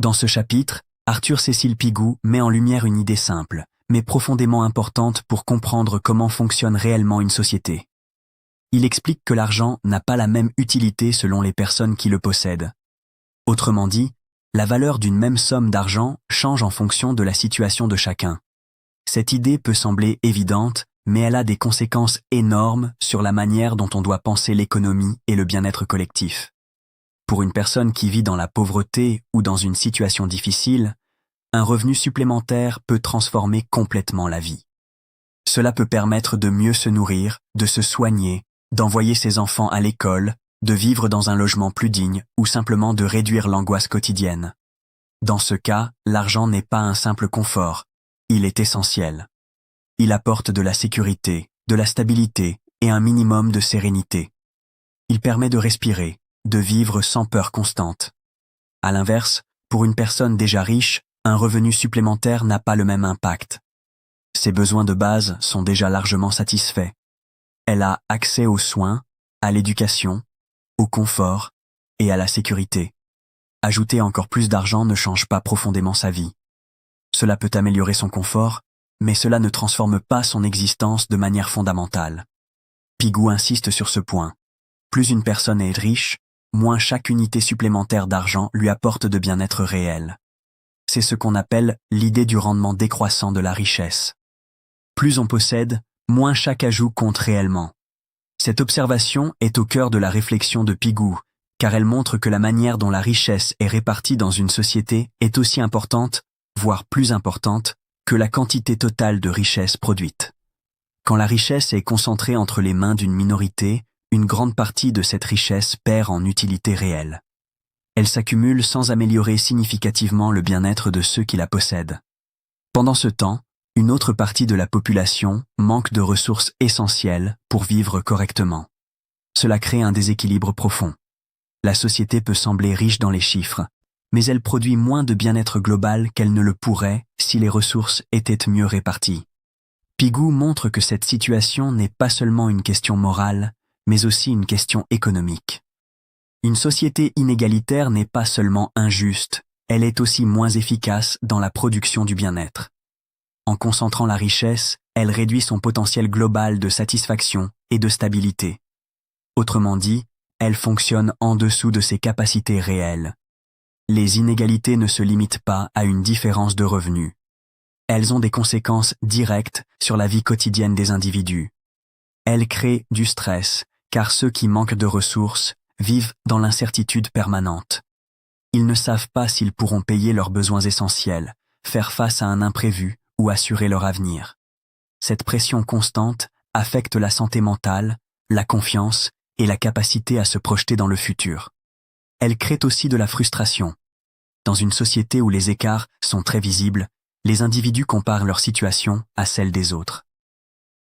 Dans ce chapitre, Arthur Cécile Pigou met en lumière une idée simple, mais profondément importante pour comprendre comment fonctionne réellement une société. Il explique que l'argent n'a pas la même utilité selon les personnes qui le possèdent. Autrement dit, la valeur d'une même somme d'argent change en fonction de la situation de chacun. Cette idée peut sembler évidente, mais elle a des conséquences énormes sur la manière dont on doit penser l'économie et le bien-être collectif. Pour une personne qui vit dans la pauvreté ou dans une situation difficile, un revenu supplémentaire peut transformer complètement la vie. Cela peut permettre de mieux se nourrir, de se soigner, d'envoyer ses enfants à l'école, de vivre dans un logement plus digne ou simplement de réduire l'angoisse quotidienne. Dans ce cas, l'argent n'est pas un simple confort, il est essentiel. Il apporte de la sécurité, de la stabilité et un minimum de sérénité. Il permet de respirer, de vivre sans peur constante. À l'inverse, pour une personne déjà riche, un revenu supplémentaire n'a pas le même impact. Ses besoins de base sont déjà largement satisfaits. Elle a accès aux soins, à l'éducation, au confort et à la sécurité. Ajouter encore plus d'argent ne change pas profondément sa vie. Cela peut améliorer son confort, mais cela ne transforme pas son existence de manière fondamentale. Pigou insiste sur ce point. Plus une personne est riche, moins chaque unité supplémentaire d'argent lui apporte de bien-être réel. C'est ce qu'on appelle l'idée du rendement décroissant de la richesse. Plus on possède, moins chaque ajout compte réellement. Cette observation est au cœur de la réflexion de Pigou, car elle montre que la manière dont la richesse est répartie dans une société est aussi importante, voire plus importante, que la quantité totale de richesse produite. Quand la richesse est concentrée entre les mains d'une minorité, une grande partie de cette richesse perd en utilité réelle. Elle s'accumule sans améliorer significativement le bien-être de ceux qui la possèdent. Pendant ce temps, une autre partie de la population manque de ressources essentielles pour vivre correctement. Cela crée un déséquilibre profond. La société peut sembler riche dans les chiffres, mais elle produit moins de bien-être global qu'elle ne le pourrait si les ressources étaient mieux réparties. Pigou montre que cette situation n'est pas seulement une question morale, mais aussi une question économique. Une société inégalitaire n'est pas seulement injuste, elle est aussi moins efficace dans la production du bien-être. En concentrant la richesse, elle réduit son potentiel global de satisfaction et de stabilité. Autrement dit, elle fonctionne en dessous de ses capacités réelles. Les inégalités ne se limitent pas à une différence de revenus. Elles ont des conséquences directes sur la vie quotidienne des individus. Elles créent du stress, car ceux qui manquent de ressources vivent dans l'incertitude permanente. Ils ne savent pas s'ils pourront payer leurs besoins essentiels, faire face à un imprévu ou assurer leur avenir. Cette pression constante affecte la santé mentale, la confiance et la capacité à se projeter dans le futur. Elle crée aussi de la frustration. Dans une société où les écarts sont très visibles, les individus comparent leur situation à celle des autres.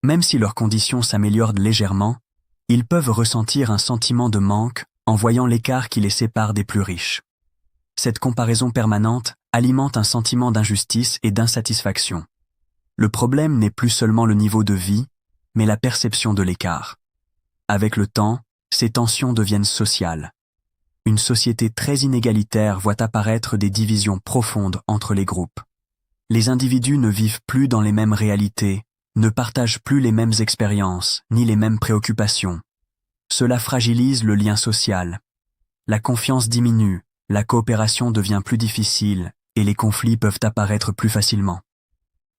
Même si leurs conditions s'améliorent légèrement, ils peuvent ressentir un sentiment de manque en voyant l'écart qui les sépare des plus riches. Cette comparaison permanente alimente un sentiment d'injustice et d'insatisfaction. Le problème n'est plus seulement le niveau de vie, mais la perception de l'écart. Avec le temps, ces tensions deviennent sociales. Une société très inégalitaire voit apparaître des divisions profondes entre les groupes. Les individus ne vivent plus dans les mêmes réalités, ne partagent plus les mêmes expériences, ni les mêmes préoccupations. Cela fragilise le lien social. La confiance diminue, la coopération devient plus difficile et les conflits peuvent apparaître plus facilement.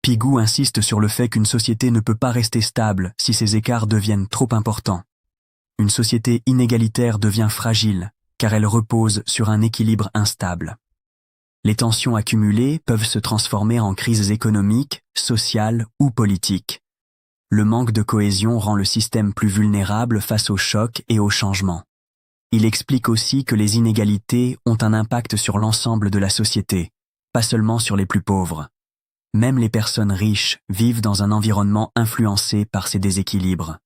Pigou insiste sur le fait qu'une société ne peut pas rester stable si ces écarts deviennent trop importants. Une société inégalitaire devient fragile, car elle repose sur un équilibre instable. Les tensions accumulées peuvent se transformer en crises économiques, sociales ou politiques. Le manque de cohésion rend le système plus vulnérable face aux chocs et aux changements. Il explique aussi que les inégalités ont un impact sur l'ensemble de la société, pas seulement sur les plus pauvres. Même les personnes riches vivent dans un environnement influencé par ces déséquilibres.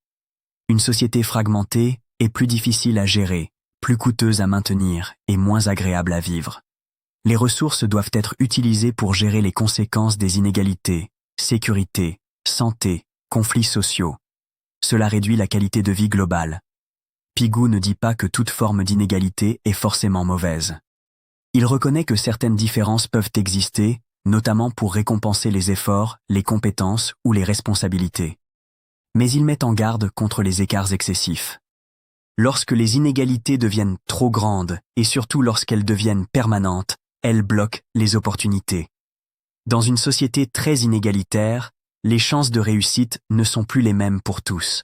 Une société fragmentée est plus difficile à gérer, plus coûteuse à maintenir et moins agréable à vivre. Les ressources doivent être utilisées pour gérer les conséquences des inégalités, sécurité, santé, conflits sociaux. Cela réduit la qualité de vie globale. Pigou ne dit pas que toute forme d'inégalité est forcément mauvaise. Il reconnaît que certaines différences peuvent exister, notamment pour récompenser les efforts, les compétences ou les responsabilités. Mais il met en garde contre les écarts excessifs. Lorsque les inégalités deviennent trop grandes, et surtout lorsqu'elles deviennent permanentes, elles bloquent les opportunités. Dans une société très inégalitaire, les chances de réussite ne sont plus les mêmes pour tous.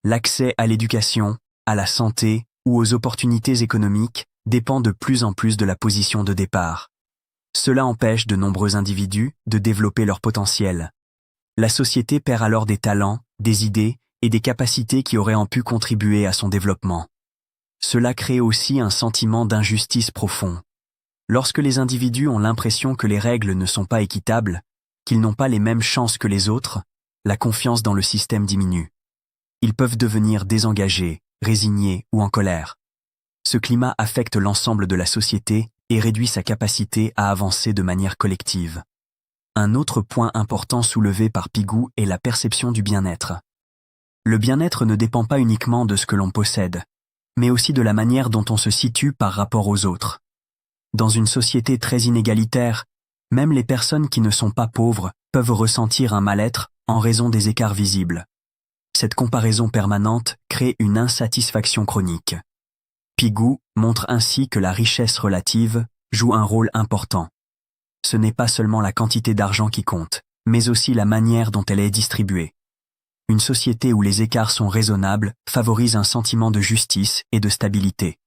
L'accès à l'éducation, à la santé ou aux opportunités économiques dépend de plus en plus de la position de départ. Cela empêche de nombreux individus de développer leur potentiel. La société perd alors des talents, des idées et des capacités qui auraient pu contribuer à son développement. Cela crée aussi un sentiment d'injustice profond. Lorsque les individus ont l'impression que les règles ne sont pas équitables, qu'ils n'ont pas les mêmes chances que les autres, la confiance dans le système diminue. Ils peuvent devenir désengagés, résignés ou en colère. Ce climat affecte l'ensemble de la société et réduit sa capacité à avancer de manière collective. Un autre point important soulevé par Pigou est la perception du bien-être. Le bien-être ne dépend pas uniquement de ce que l'on possède, mais aussi de la manière dont on se situe par rapport aux autres. Dans une société très inégalitaire, même les personnes qui ne sont pas pauvres peuvent ressentir un mal-être en raison des écarts visibles. Cette comparaison permanente crée une insatisfaction chronique. Pigou montre ainsi que la richesse relative joue un rôle important. Ce n'est pas seulement la quantité d'argent qui compte, mais aussi la manière dont elle est distribuée. Une société où les écarts sont raisonnables favorise un sentiment de justice et de stabilité.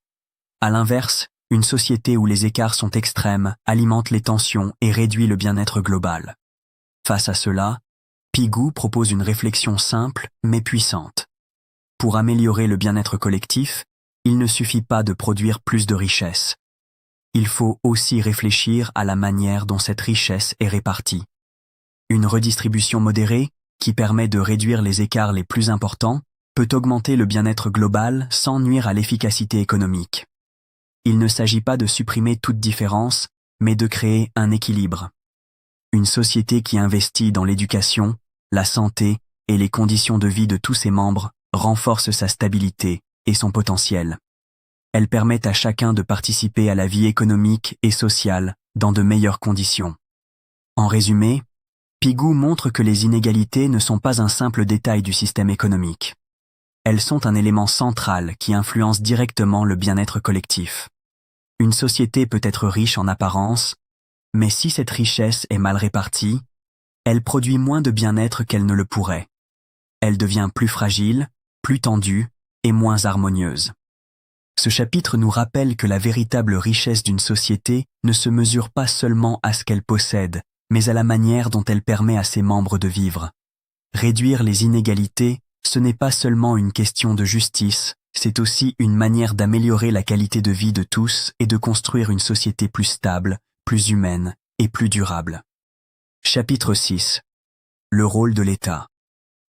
À l'inverse, une société où les écarts sont extrêmes alimente les tensions et réduit le bien-être global. Face à cela, Pigou propose une réflexion simple mais puissante. Pour améliorer le bien-être collectif, il ne suffit pas de produire plus de richesse. Il faut aussi réfléchir à la manière dont cette richesse est répartie. Une redistribution modérée, qui permet de réduire les écarts les plus importants, peut augmenter le bien-être global sans nuire à l'efficacité économique. Il ne s'agit pas de supprimer toute différence, mais de créer un équilibre. Une société qui investit dans l'éducation, la santé et les conditions de vie de tous ses membres renforce sa stabilité et son potentiel. Elle permet à chacun de participer à la vie économique et sociale dans de meilleures conditions. En résumé, Pigou montre que les inégalités ne sont pas un simple détail du système économique. Elles sont un élément central qui influence directement le bien-être collectif. Une société peut être riche en apparence, mais si cette richesse est mal répartie, elle produit moins de bien-être qu'elle ne le pourrait. Elle devient plus fragile, plus tendue et moins harmonieuse. Ce chapitre nous rappelle que la véritable richesse d'une société ne se mesure pas seulement à ce qu'elle possède, mais à la manière dont elle permet à ses membres de vivre. Réduire les inégalités, ce n'est pas seulement une question de justice, c'est aussi une manière d'améliorer la qualité de vie de tous et de construire une société plus stable, plus humaine et plus durable. Chapitre 6. Le rôle de l'État.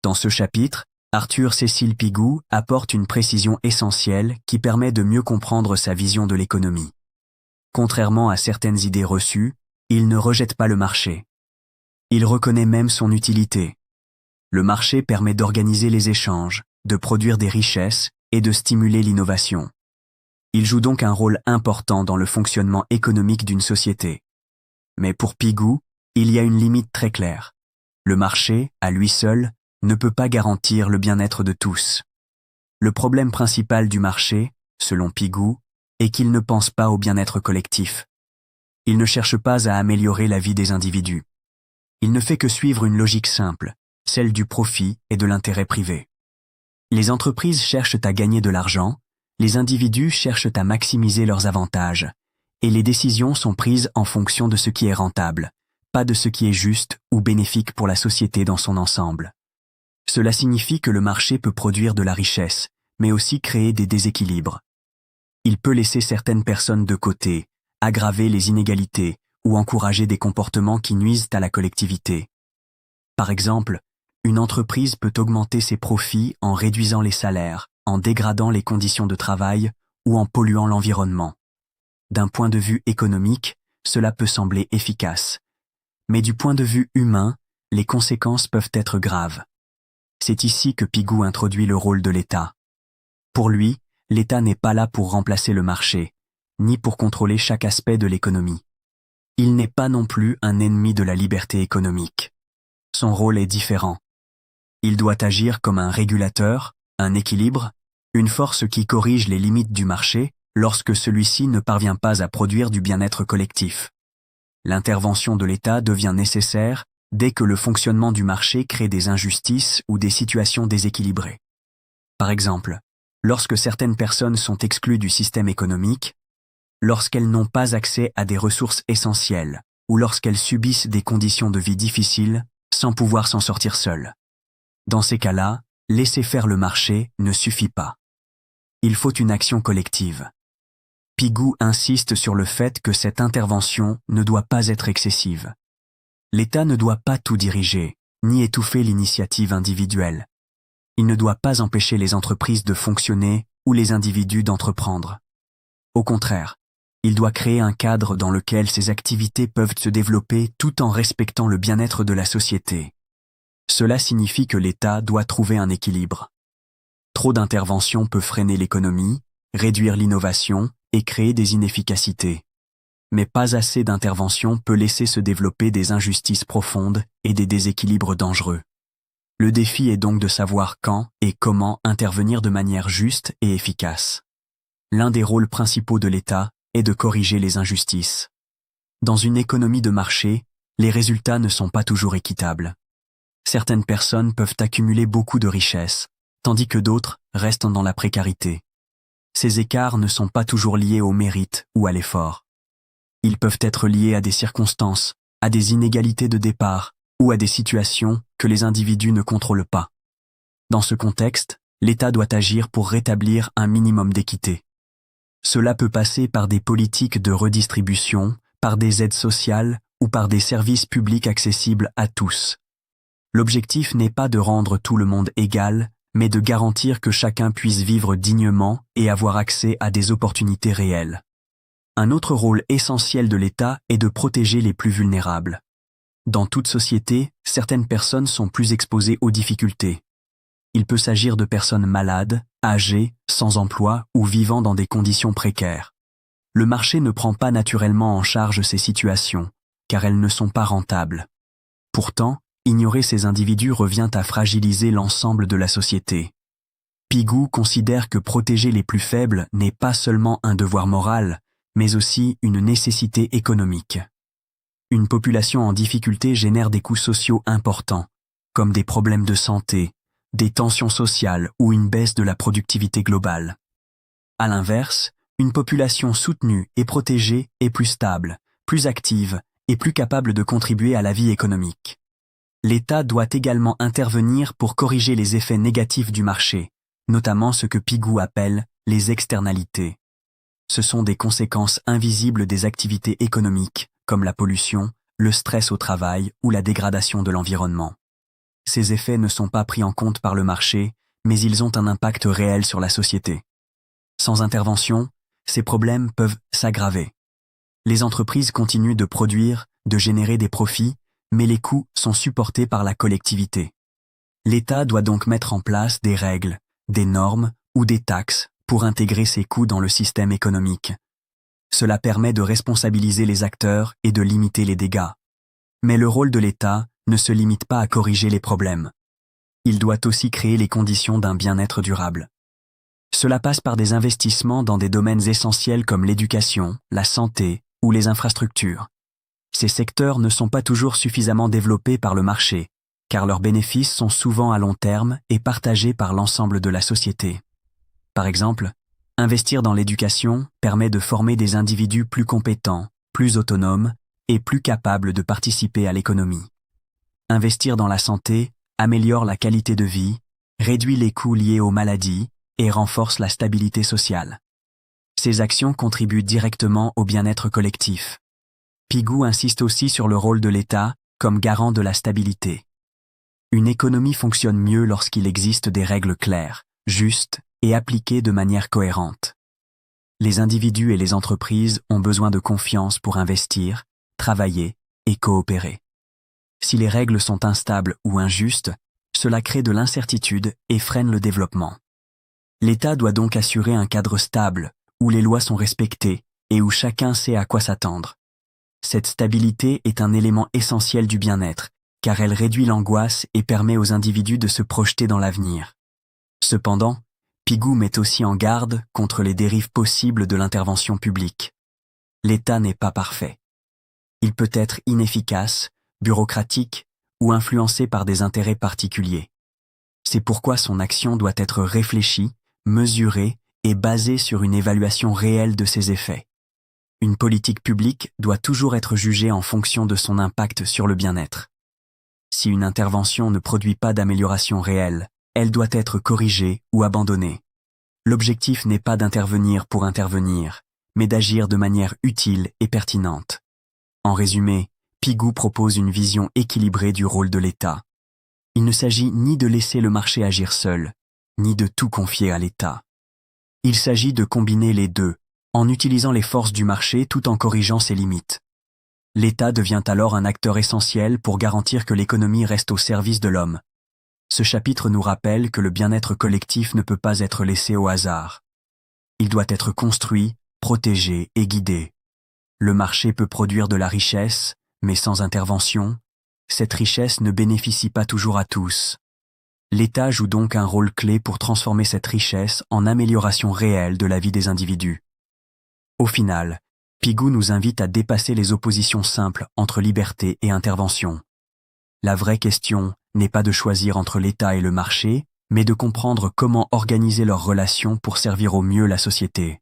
Dans ce chapitre, Arthur Cécile Pigou apporte une précision essentielle qui permet de mieux comprendre sa vision de l'économie. Contrairement à certaines idées reçues, il ne rejette pas le marché. Il reconnaît même son utilité. Le marché permet d'organiser les échanges, de produire des richesses et de stimuler l'innovation. Il joue donc un rôle important dans le fonctionnement économique d'une société. Mais pour Pigou, il y a une limite très claire. Le marché, à lui seul, ne peut pas garantir le bien-être de tous. Le problème principal du marché, selon Pigou, est qu'il ne pense pas au bien-être collectif. Il ne cherche pas à améliorer la vie des individus. Il ne fait que suivre une logique simple, celle du profit et de l'intérêt privé. Les entreprises cherchent à gagner de l'argent, les individus cherchent à maximiser leurs avantages, et les décisions sont prises en fonction de ce qui est rentable, pas de ce qui est juste ou bénéfique pour la société dans son ensemble. Cela signifie que le marché peut produire de la richesse, mais aussi créer des déséquilibres. Il peut laisser certaines personnes de côté, aggraver les inégalités ou encourager des comportements qui nuisent à la collectivité. Par exemple, une entreprise peut augmenter ses profits en réduisant les salaires, en dégradant les conditions de travail ou en polluant l'environnement. D'un point de vue économique, cela peut sembler efficace. Mais du point de vue humain, les conséquences peuvent être graves. C'est ici que Pigou introduit le rôle de l'État. Pour lui, l'État n'est pas là pour remplacer le marché, ni pour contrôler chaque aspect de l'économie. Il n'est pas non plus un ennemi de la liberté économique. Son rôle est différent. Il doit agir comme un régulateur, un équilibre, une force qui corrige les limites du marché lorsque celui-ci ne parvient pas à produire du bien-être collectif. L'intervention de l'État devient nécessaire dès que le fonctionnement du marché crée des injustices ou des situations déséquilibrées. Par exemple, lorsque certaines personnes sont exclues du système économique, lorsqu'elles n'ont pas accès à des ressources essentielles ou lorsqu'elles subissent des conditions de vie difficiles sans pouvoir s'en sortir seules. Dans ces cas-là, laisser faire le marché ne suffit pas. Il faut une action collective. Pigou insiste sur le fait que cette intervention ne doit pas être excessive. L'État ne doit pas tout diriger, ni étouffer l'initiative individuelle. Il ne doit pas empêcher les entreprises de fonctionner ou les individus d'entreprendre. Au contraire, il doit créer un cadre dans lequel ces activités peuvent se développer tout en respectant le bien-être de la société. Cela signifie que l'État doit trouver un équilibre. Trop d'intervention peut freiner l'économie, réduire l'innovation et créer des inefficacités. Mais pas assez d'intervention peut laisser se développer des injustices profondes et des déséquilibres dangereux. Le défi est donc de savoir quand et comment intervenir de manière juste et efficace. L'un des rôles principaux de l'État est de corriger les injustices. Dans une économie de marché, les résultats ne sont pas toujours équitables. Certaines personnes peuvent accumuler beaucoup de richesses, tandis que d'autres restent dans la précarité. Ces écarts ne sont pas toujours liés au mérite ou à l'effort. Ils peuvent être liés à des circonstances, à des inégalités de départ ou à des situations que les individus ne contrôlent pas. Dans ce contexte, l'État doit agir pour rétablir un minimum d'équité. Cela peut passer par des politiques de redistribution, par des aides sociales ou par des services publics accessibles à tous. L'objectif n'est pas de rendre tout le monde égal, mais de garantir que chacun puisse vivre dignement et avoir accès à des opportunités réelles. Un autre rôle essentiel de l'État est de protéger les plus vulnérables. Dans toute société, certaines personnes sont plus exposées aux difficultés. Il peut s'agir de personnes malades, âgées, sans emploi ou vivant dans des conditions précaires. Le marché ne prend pas naturellement en charge ces situations, car elles ne sont pas rentables. Pourtant, ignorer ces individus revient à fragiliser l'ensemble de la société. Pigou considère que protéger les plus faibles n'est pas seulement un devoir moral, mais aussi une nécessité économique. Une population en difficulté génère des coûts sociaux importants, comme des problèmes de santé, des tensions sociales ou une baisse de la productivité globale. À l'inverse, une population soutenue et protégée est plus stable, plus active et plus capable de contribuer à la vie économique. L'État doit également intervenir pour corriger les effets négatifs du marché, notamment ce que Pigou appelle les externalités. Ce sont des conséquences invisibles des activités économiques, comme la pollution, le stress au travail ou la dégradation de l'environnement. Ces effets ne sont pas pris en compte par le marché, mais ils ont un impact réel sur la société. Sans intervention, ces problèmes peuvent s'aggraver. Les entreprises continuent de produire, de générer des profits, mais les coûts sont supportés par la collectivité. L'État doit donc mettre en place des règles, des normes ou des taxes pour intégrer ces coûts dans le système économique. Cela permet de responsabiliser les acteurs et de limiter les dégâts. Mais le rôle de l'État ne se limite pas à corriger les problèmes. Il doit aussi créer les conditions d'un bien-être durable. Cela passe par des investissements dans des domaines essentiels comme l'éducation, la santé ou les infrastructures. Ces secteurs ne sont pas toujours suffisamment développés par le marché, car leurs bénéfices sont souvent à long terme et partagés par l'ensemble de la société. Par exemple, investir dans l'éducation permet de former des individus plus compétents, plus autonomes et plus capables de participer à l'économie. Investir dans la santé améliore la qualité de vie, réduit les coûts liés aux maladies et renforce la stabilité sociale. Ces actions contribuent directement au bien-être collectif. Pigou insiste aussi sur le rôle de l'État comme garant de la stabilité. Une économie fonctionne mieux lorsqu'il existe des règles claires, justes et appliquées de manière cohérente. les individus et les entreprises ont besoin de confiance pour investir, travailler et coopérer. Si les règles sont instables ou injustes, cela crée de l'incertitude et freine le développement. L'État doit donc assurer un cadre stable, où les lois sont respectées et où chacun sait à quoi s'attendre. Cette stabilité est un élément essentiel du bien-être, car elle réduit l'angoisse et permet aux individus de se projeter dans l'avenir. Cependant, Pigou met aussi en garde contre les dérives possibles de l'intervention publique. L'État n'est pas parfait. Il peut être inefficace, bureaucratique ou influencé par des intérêts particuliers. C'est pourquoi son action doit être réfléchie, mesurée et basée sur une évaluation réelle de ses effets. Une politique publique doit toujours être jugée en fonction de son impact sur le bien-être. Si une intervention ne produit pas d'amélioration réelle, elle doit être corrigée ou abandonnée. L'objectif n'est pas d'intervenir pour intervenir, mais d'agir de manière utile et pertinente. En résumé, Pigou propose une vision équilibrée du rôle de l'État. Il ne s'agit ni de laisser le marché agir seul, ni de tout confier à l'État. Il s'agit de combiner les deux, en utilisant les forces du marché tout en corrigeant ses limites. L'État devient alors un acteur essentiel pour garantir que l'économie reste au service de l'homme. Ce chapitre nous rappelle que le bien-être collectif ne peut pas être laissé au hasard. Il doit être construit, protégé et guidé. Le marché peut produire de la richesse, mais sans intervention, cette richesse ne bénéficie pas toujours à tous. L'État joue donc un rôle clé pour transformer cette richesse en amélioration réelle de la vie des individus. Au final, Pigou nous invite à dépasser les oppositions simples entre liberté et intervention. La vraie question n'est pas de choisir entre l'État et le marché, mais de comprendre comment organiser leurs relations pour servir au mieux la société.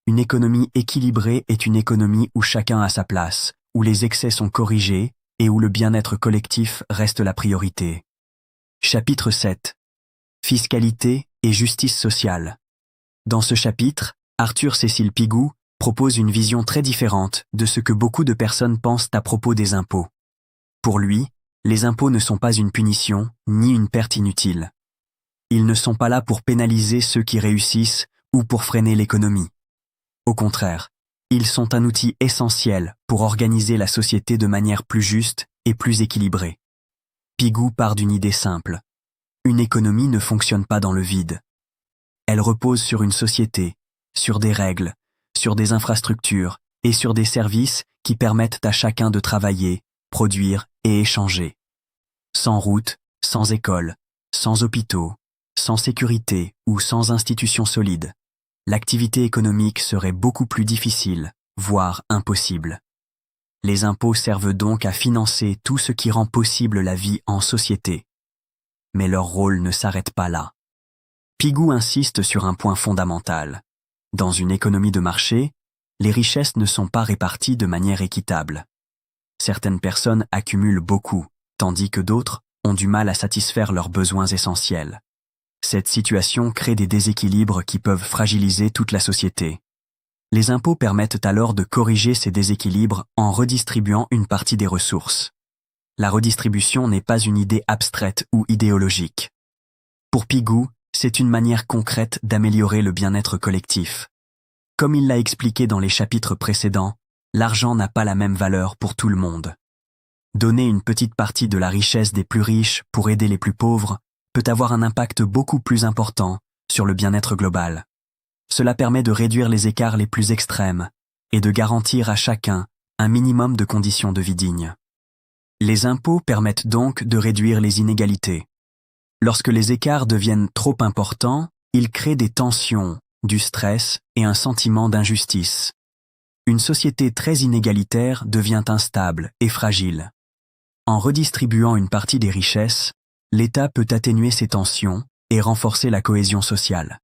Une économie équilibrée est une économie où chacun a sa place, où les excès sont corrigés et où le bien-être collectif reste la priorité. Chapitre 7. Fiscalité et justice sociale. Dans ce chapitre, Arthur Cécile Pigou propose une vision très différente de ce que beaucoup de personnes pensent à propos des impôts. Pour lui, les impôts ne sont pas une punition ni une perte inutile. Ils ne sont pas là pour pénaliser ceux qui réussissent ou pour freiner l'économie. Au contraire, ils sont un outil essentiel pour organiser la société de manière plus juste et plus équilibrée. Pigou part d'une idée simple. Une économie ne fonctionne pas dans le vide. Elle repose sur une société, sur des règles, sur des infrastructures et sur des services qui permettent à chacun de travailler, produire et échanger. Sans route, sans école, sans hôpitaux, sans sécurité ou sans institutions solides, l'activité économique serait beaucoup plus difficile, voire impossible. Les impôts servent donc à financer tout ce qui rend possible la vie en société. Mais leur rôle ne s'arrête pas là. Pigou insiste sur un point fondamental. Dans une économie de marché, les richesses ne sont pas réparties de manière équitable. Certaines personnes accumulent beaucoup, tandis que d'autres ont du mal à satisfaire leurs besoins essentiels. Cette situation crée des déséquilibres qui peuvent fragiliser toute la société. Les impôts permettent alors de corriger ces déséquilibres en redistribuant une partie des ressources. La redistribution n'est pas une idée abstraite ou idéologique. Pour Pigou, c'est une manière concrète d'améliorer le bien-être collectif. Comme il l'a expliqué dans les chapitres précédents, l'argent n'a pas la même valeur pour tout le monde. Donner une petite partie de la richesse des plus riches pour aider les plus pauvres peut avoir un impact beaucoup plus important sur le bien-être global. Cela permet de réduire les écarts les plus extrêmes et de garantir à chacun un minimum de conditions de vie dignes. Les impôts permettent donc de réduire les inégalités. Lorsque les écarts deviennent trop importants, ils créent des tensions, du stress et un sentiment d'injustice. Une société très inégalitaire devient instable et fragile. En redistribuant une partie des richesses, l'État peut atténuer ces tensions et renforcer la cohésion sociale.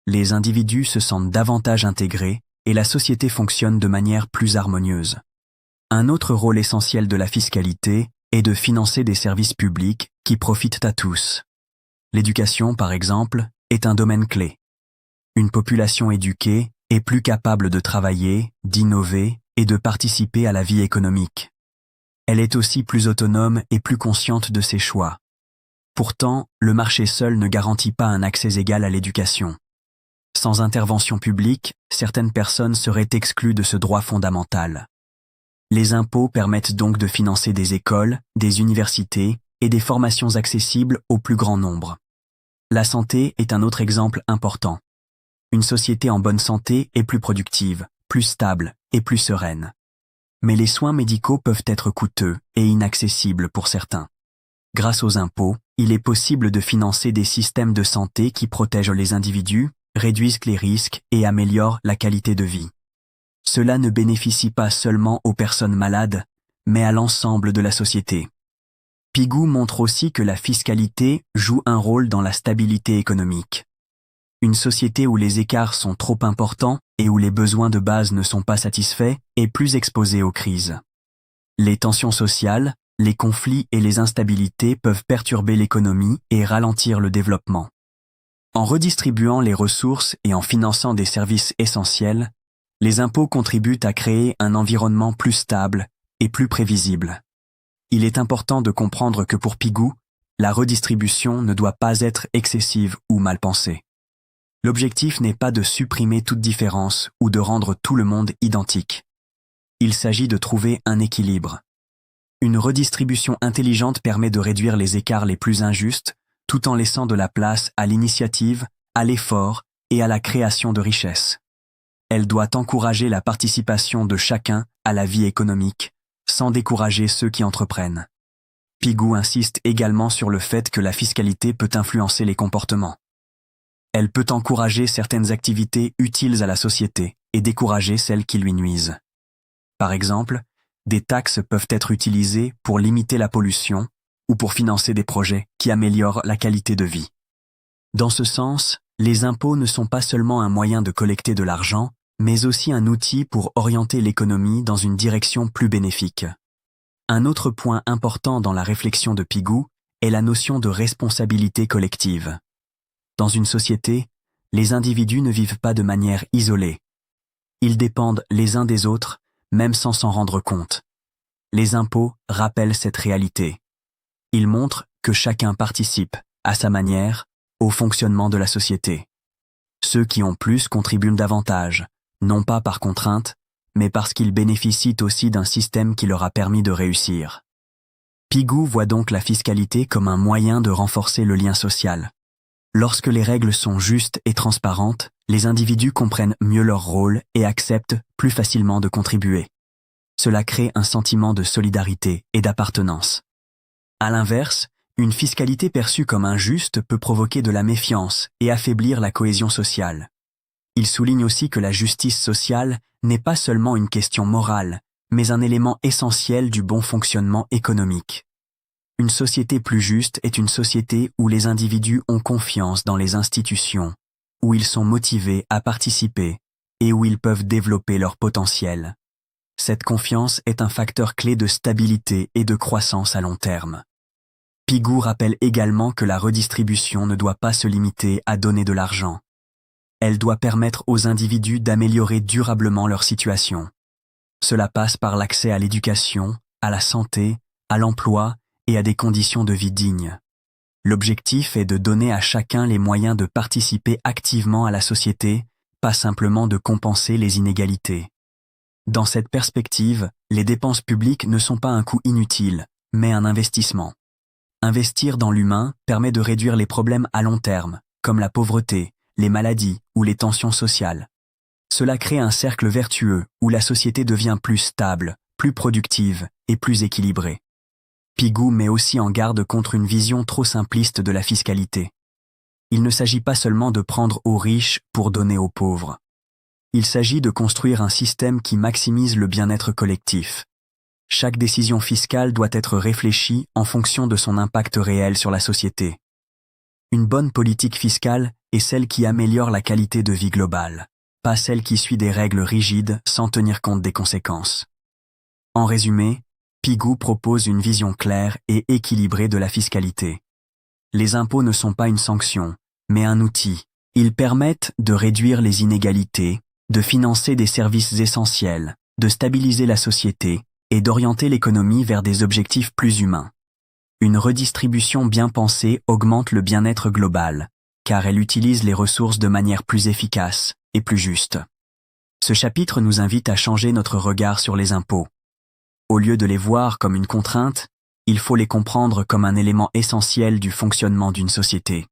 Les individus se sentent davantage intégrés et la société fonctionne de manière plus harmonieuse. Un autre rôle essentiel de la fiscalité est de financer des services publics qui profitent à tous. L'éducation, par exemple, est un domaine clé. Une population éduquée est plus capable de travailler, d'innover et de participer à la vie économique. Elle est aussi plus autonome et plus consciente de ses choix. Pourtant, le marché seul ne garantit pas un accès égal à l'éducation. Sans intervention publique, certaines personnes seraient exclues de ce droit fondamental. Les impôts permettent donc de financer des écoles, des universités et des formations accessibles au plus grand nombre. La santé est un autre exemple important. Une société en bonne santé est plus productive, plus stable et plus sereine. Mais les soins médicaux peuvent être coûteux et inaccessibles pour certains. Grâce aux impôts, il est possible de financer des systèmes de santé qui protègent les individus, réduisent les risques et améliorent la qualité de vie. Cela ne bénéficie pas seulement aux personnes malades, mais à l'ensemble de la société. Pigou montre aussi que la fiscalité joue un rôle dans la stabilité économique. Une société où les écarts sont trop importants et où les besoins de base ne sont pas satisfaits est plus exposée aux crises. Les tensions sociales, les conflits et les instabilités peuvent perturber l'économie et ralentir le développement. En redistribuant les ressources et en finançant des services essentiels, les impôts contribuent à créer un environnement plus stable et plus prévisible. Il est important de comprendre que pour Pigou, la redistribution ne doit pas être excessive ou mal pensée. L'objectif n'est pas de supprimer toute différence ou de rendre tout le monde identique. Il s'agit de trouver un équilibre. Une redistribution intelligente permet de réduire les écarts les plus injustes, tout en laissant de la place à l'initiative, à l'effort et à la création de richesses. Elle doit encourager la participation de chacun à la vie économique, sans décourager ceux qui entreprennent. Pigou insiste également sur le fait que la fiscalité peut influencer les comportements. Elle peut encourager certaines activités utiles à la société et décourager celles qui lui nuisent. Par exemple, des taxes peuvent être utilisées pour limiter la pollution ou pour financer des projets qui améliorent la qualité de vie. Dans ce sens, les impôts ne sont pas seulement un moyen de collecter de l'argent, mais aussi un outil pour orienter l'économie dans une direction plus bénéfique. Un autre point important dans la réflexion de Pigou est la notion de responsabilité collective. Dans une société, les individus ne vivent pas de manière isolée. Ils dépendent les uns des autres, même sans s'en rendre compte. Les impôts rappellent cette réalité. Ils montrent que chacun participe, à sa manière, au fonctionnement de la société. Ceux qui ont plus contribuent davantage, non pas par contrainte, mais parce qu'ils bénéficient aussi d'un système qui leur a permis de réussir. Pigou voit donc la fiscalité comme un moyen de renforcer le lien social. Lorsque les règles sont justes et transparentes, les individus comprennent mieux leur rôle et acceptent plus facilement de contribuer. Cela crée un sentiment de solidarité et d'appartenance. À l'inverse, une fiscalité perçue comme injuste peut provoquer de la méfiance et affaiblir la cohésion sociale. Il souligne aussi que la justice sociale n'est pas seulement une question morale, mais un élément essentiel du bon fonctionnement économique. Une société plus juste est une société où les individus ont confiance dans les institutions, où ils sont motivés à participer et où ils peuvent développer leur potentiel. Cette confiance est un facteur clé de stabilité et de croissance à long terme. Pigou rappelle également que la redistribution ne doit pas se limiter à donner de l'argent. Elle doit permettre aux individus d'améliorer durablement leur situation. Cela passe par l'accès à l'éducation, à la santé, à l'emploi et à des conditions de vie dignes. L'objectif est de donner à chacun les moyens de participer activement à la société, pas simplement de compenser les inégalités. Dans cette perspective, les dépenses publiques ne sont pas un coût inutile, mais un investissement. Investir dans l'humain permet de réduire les problèmes à long terme, comme la pauvreté, les maladies ou les tensions sociales. Cela crée un cercle vertueux où la société devient plus stable, plus productive et plus équilibrée. Pigou met aussi en garde contre une vision trop simpliste de la fiscalité. Il ne s'agit pas seulement de prendre aux riches pour donner aux pauvres. Il s'agit de construire un système qui maximise le bien-être collectif. Chaque décision fiscale doit être réfléchie en fonction de son impact réel sur la société. Une bonne politique fiscale est celle qui améliore la qualité de vie globale, pas celle qui suit des règles rigides sans tenir compte des conséquences. En résumé, Pigou propose une vision claire et équilibrée de la fiscalité. Les impôts ne sont pas une sanction, mais un outil. Ils permettent de réduire les inégalités, de financer des services essentiels, de stabiliser la société et d'orienter l'économie vers des objectifs plus humains. Une redistribution bien pensée augmente le bien-être global, car elle utilise les ressources de manière plus efficace et plus juste. Ce chapitre nous invite à changer notre regard sur les impôts. Au lieu de les voir comme une contrainte, il faut les comprendre comme un élément essentiel du fonctionnement d'une société.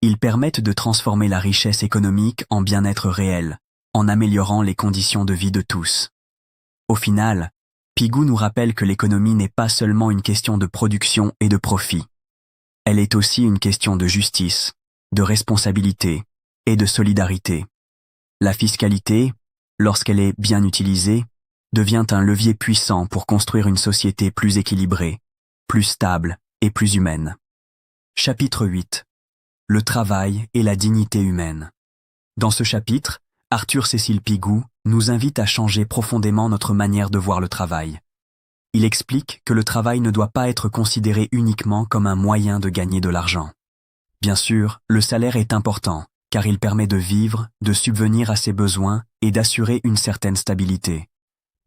Ils permettent de transformer la richesse économique en bien-être réel, en améliorant les conditions de vie de tous. Au final, Pigou nous rappelle que l'économie n'est pas seulement une question de production et de profit. Elle est aussi une question de justice, de responsabilité et de solidarité. La fiscalité, lorsqu'elle est bien utilisée, devient un levier puissant pour construire une société plus équilibrée, plus stable et plus humaine. Chapitre 8. Le travail et la dignité humaine. Dans ce chapitre, Arthur Cécile Pigou nous invite à changer profondément notre manière de voir le travail. Il explique que le travail ne doit pas être considéré uniquement comme un moyen de gagner de l'argent. Bien sûr, le salaire est important, car il permet de vivre, de subvenir à ses besoins et d'assurer une certaine stabilité.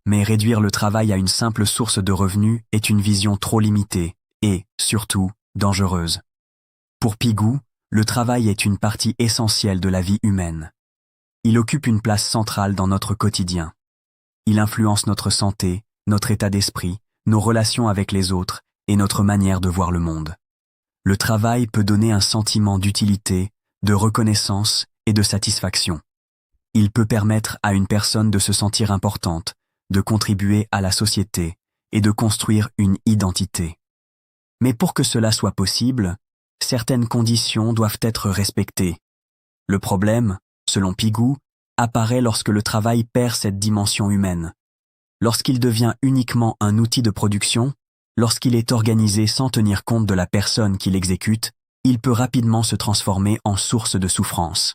Mais réduire le travail à une simple source de revenus est une vision trop limitée et, surtout, dangereuse. Pour Pigou, le travail est une partie essentielle de la vie humaine. Il occupe une place centrale dans notre quotidien. Il influence notre santé, notre état d'esprit, nos relations avec les autres et notre manière de voir le monde. Le travail peut donner un sentiment d'utilité, de reconnaissance et de satisfaction. Il peut permettre à une personne de se sentir importante, de contribuer à la société et de construire une identité. Mais pour que cela soit possible, certaines conditions doivent être respectées. Le problème, selon Pigou, apparaît lorsque le travail perd cette dimension humaine. Lorsqu'il devient uniquement un outil de production, lorsqu'il est organisé sans tenir compte de la personne qui l'exécute, il peut rapidement se transformer en source de souffrance.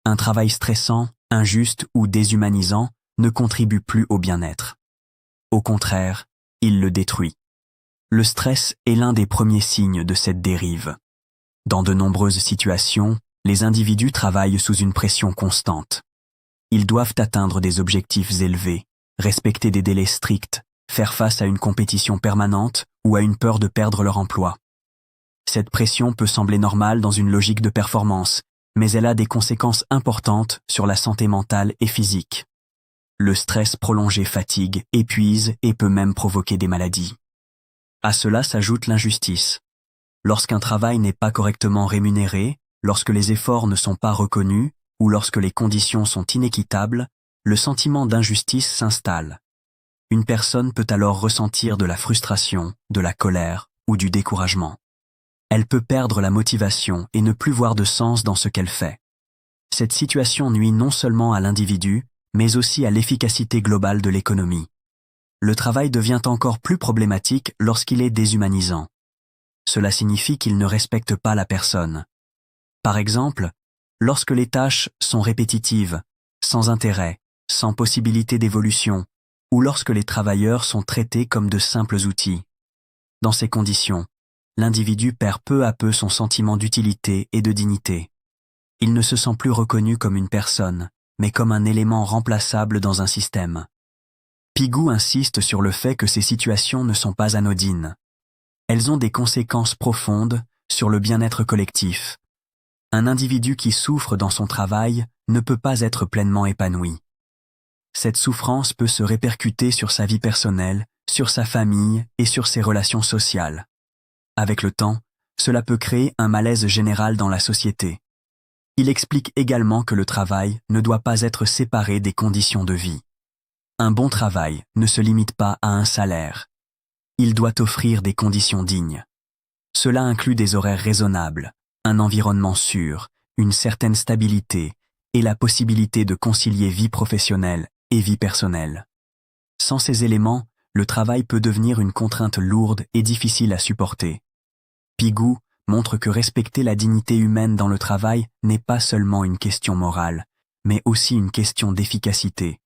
Un travail stressant, injuste ou déshumanisant ne contribue plus au bien-être. Au contraire, il le détruit. Le stress est l'un des premiers signes de cette dérive. Dans de nombreuses situations, les individus travaillent sous une pression constante. Ils doivent atteindre des objectifs élevés, respecter des délais stricts, faire face à une compétition permanente ou à une peur de perdre leur emploi. Cette pression peut sembler normale dans une logique de performance, mais elle a des conséquences importantes sur la santé mentale et physique. Le stress prolongé fatigue, épuise et peut même provoquer des maladies. À cela s'ajoute l'injustice. Lorsqu'un travail n'est pas correctement rémunéré, lorsque les efforts ne sont pas reconnus ou lorsque les conditions sont inéquitables, le sentiment d'injustice s'installe. Une personne peut alors ressentir de la frustration, de la colère ou du découragement. Elle peut perdre la motivation et ne plus voir de sens dans ce qu'elle fait. Cette situation nuit non seulement à l'individu, mais aussi à l'efficacité globale de l'économie. Le travail devient encore plus problématique lorsqu'il est déshumanisant. Cela signifie qu'il ne respecte pas la personne. Par exemple, lorsque les tâches sont répétitives, sans intérêt, sans possibilité d'évolution, ou lorsque les travailleurs sont traités comme de simples outils. Dans ces conditions, l'individu perd peu à peu son sentiment d'utilité et de dignité. Il ne se sent plus reconnu comme une personne, mais comme un élément remplaçable dans un système. Pigou insiste sur le fait que ces situations ne sont pas anodines. Elles ont des conséquences profondes sur le bien-être collectif. Un individu qui souffre dans son travail ne peut pas être pleinement épanoui. Cette souffrance peut se répercuter sur sa vie personnelle, sur sa famille et sur ses relations sociales. Avec le temps, cela peut créer un malaise général dans la société. Il explique également que le travail ne doit pas être séparé des conditions de vie. Un bon travail ne se limite pas à un salaire. Il doit offrir des conditions dignes. Cela inclut des horaires raisonnables, un environnement sûr, une certaine stabilité et la possibilité de concilier vie professionnelle et vie personnelle. Sans ces éléments, le travail peut devenir une contrainte lourde et difficile à supporter. Pigou montre que respecter la dignité humaine dans le travail n'est pas seulement une question morale, mais aussi une question d'efficacité.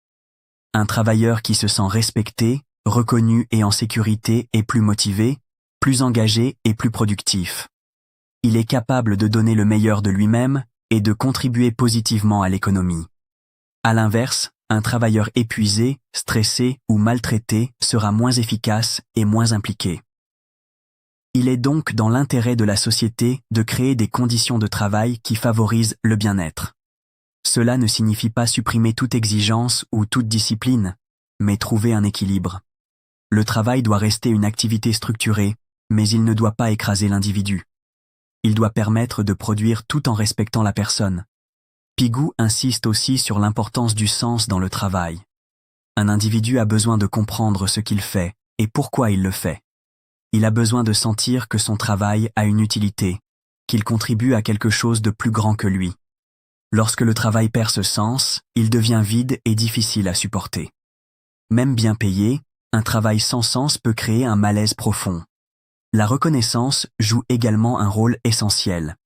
Un travailleur qui se sent respecté, reconnu et en sécurité est plus motivé, plus engagé et plus productif. Il est capable de donner le meilleur de lui-même et de contribuer positivement à l'économie. À l'inverse, un travailleur épuisé, stressé ou maltraité sera moins efficace et moins impliqué. Il est donc dans l'intérêt de la société de créer des conditions de travail qui favorisent le bien-être. Cela ne signifie pas supprimer toute exigence ou toute discipline, mais trouver un équilibre. Le travail doit rester une activité structurée, mais il ne doit pas écraser l'individu. Il doit permettre de produire tout en respectant la personne. Pigou insiste aussi sur l'importance du sens dans le travail. Un individu a besoin de comprendre ce qu'il fait et pourquoi il le fait. Il a besoin de sentir que son travail a une utilité, qu'il contribue à quelque chose de plus grand que lui. Lorsque le travail perd ce sens, il devient vide et difficile à supporter. Même bien payé, un travail sans sens peut créer un malaise profond. La reconnaissance joue également un rôle essentiel.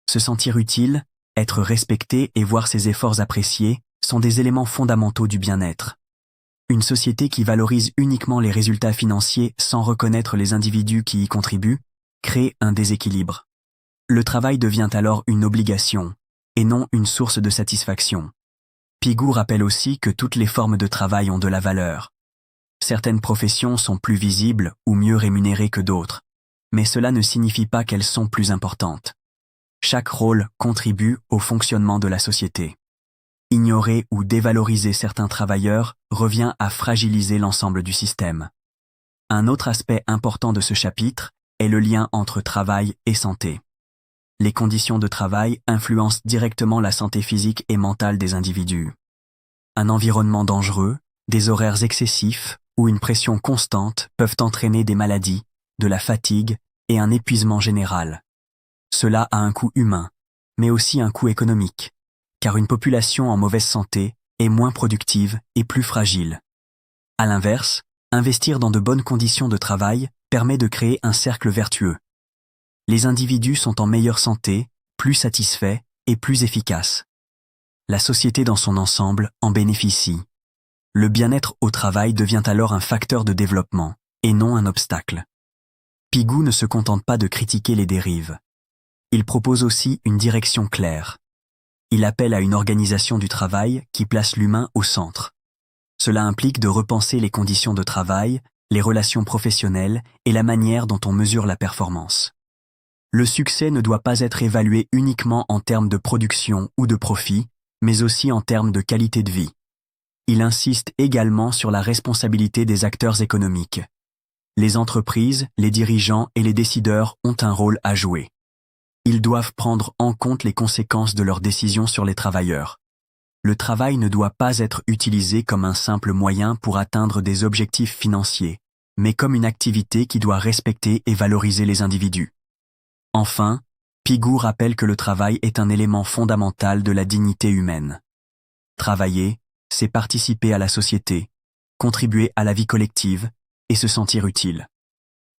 Se sentir utile, être respecté et voir ses efforts appréciés sont des éléments fondamentaux du bien-être. Une société qui valorise uniquement les résultats financiers sans reconnaître les individus qui y contribuent crée un déséquilibre. Le travail devient alors une obligation, et non une source de satisfaction. Pigou rappelle aussi que toutes les formes de travail ont de la valeur. Certaines professions sont plus visibles ou mieux rémunérées que d'autres, mais cela ne signifie pas qu'elles sont plus importantes. Chaque rôle contribue au fonctionnement de la société. Ignorer ou dévaloriser certains travailleurs revient à fragiliser l'ensemble du système. Un autre aspect important de ce chapitre est le lien entre travail et santé. Les conditions de travail influencent directement la santé physique et mentale des individus. Un environnement dangereux, des horaires excessifs ou une pression constante peuvent entraîner des maladies, de la fatigue et un épuisement général. Cela a un coût humain, mais aussi un coût économique, car une population en mauvaise santé est moins productive et plus fragile. À l'inverse, investir dans de bonnes conditions de travail permet de créer un cercle vertueux. Les individus sont en meilleure santé, plus satisfaits et plus efficaces. La société dans son ensemble en bénéficie. Le bien-être au travail devient alors un facteur de développement, et non un obstacle. Pigou ne se contente pas de critiquer les dérives. Il propose aussi une direction claire. Il appelle à une organisation du travail qui place l'humain au centre. Cela implique de repenser les conditions de travail, les relations professionnelles et la manière dont on mesure la performance. Le succès ne doit pas être évalué uniquement en termes de production ou de profit, mais aussi en termes de qualité de vie. Il insiste également sur la responsabilité des acteurs économiques. Les entreprises, les dirigeants et les décideurs ont un rôle à jouer. Ils doivent prendre en compte les conséquences de leurs décisions sur les travailleurs. Le travail ne doit pas être utilisé comme un simple moyen pour atteindre des objectifs financiers, mais comme une activité qui doit respecter et valoriser les individus. Enfin, Pigou rappelle que le travail est un élément fondamental de la dignité humaine. Travailler, c'est participer à la société, contribuer à la vie collective et se sentir utile.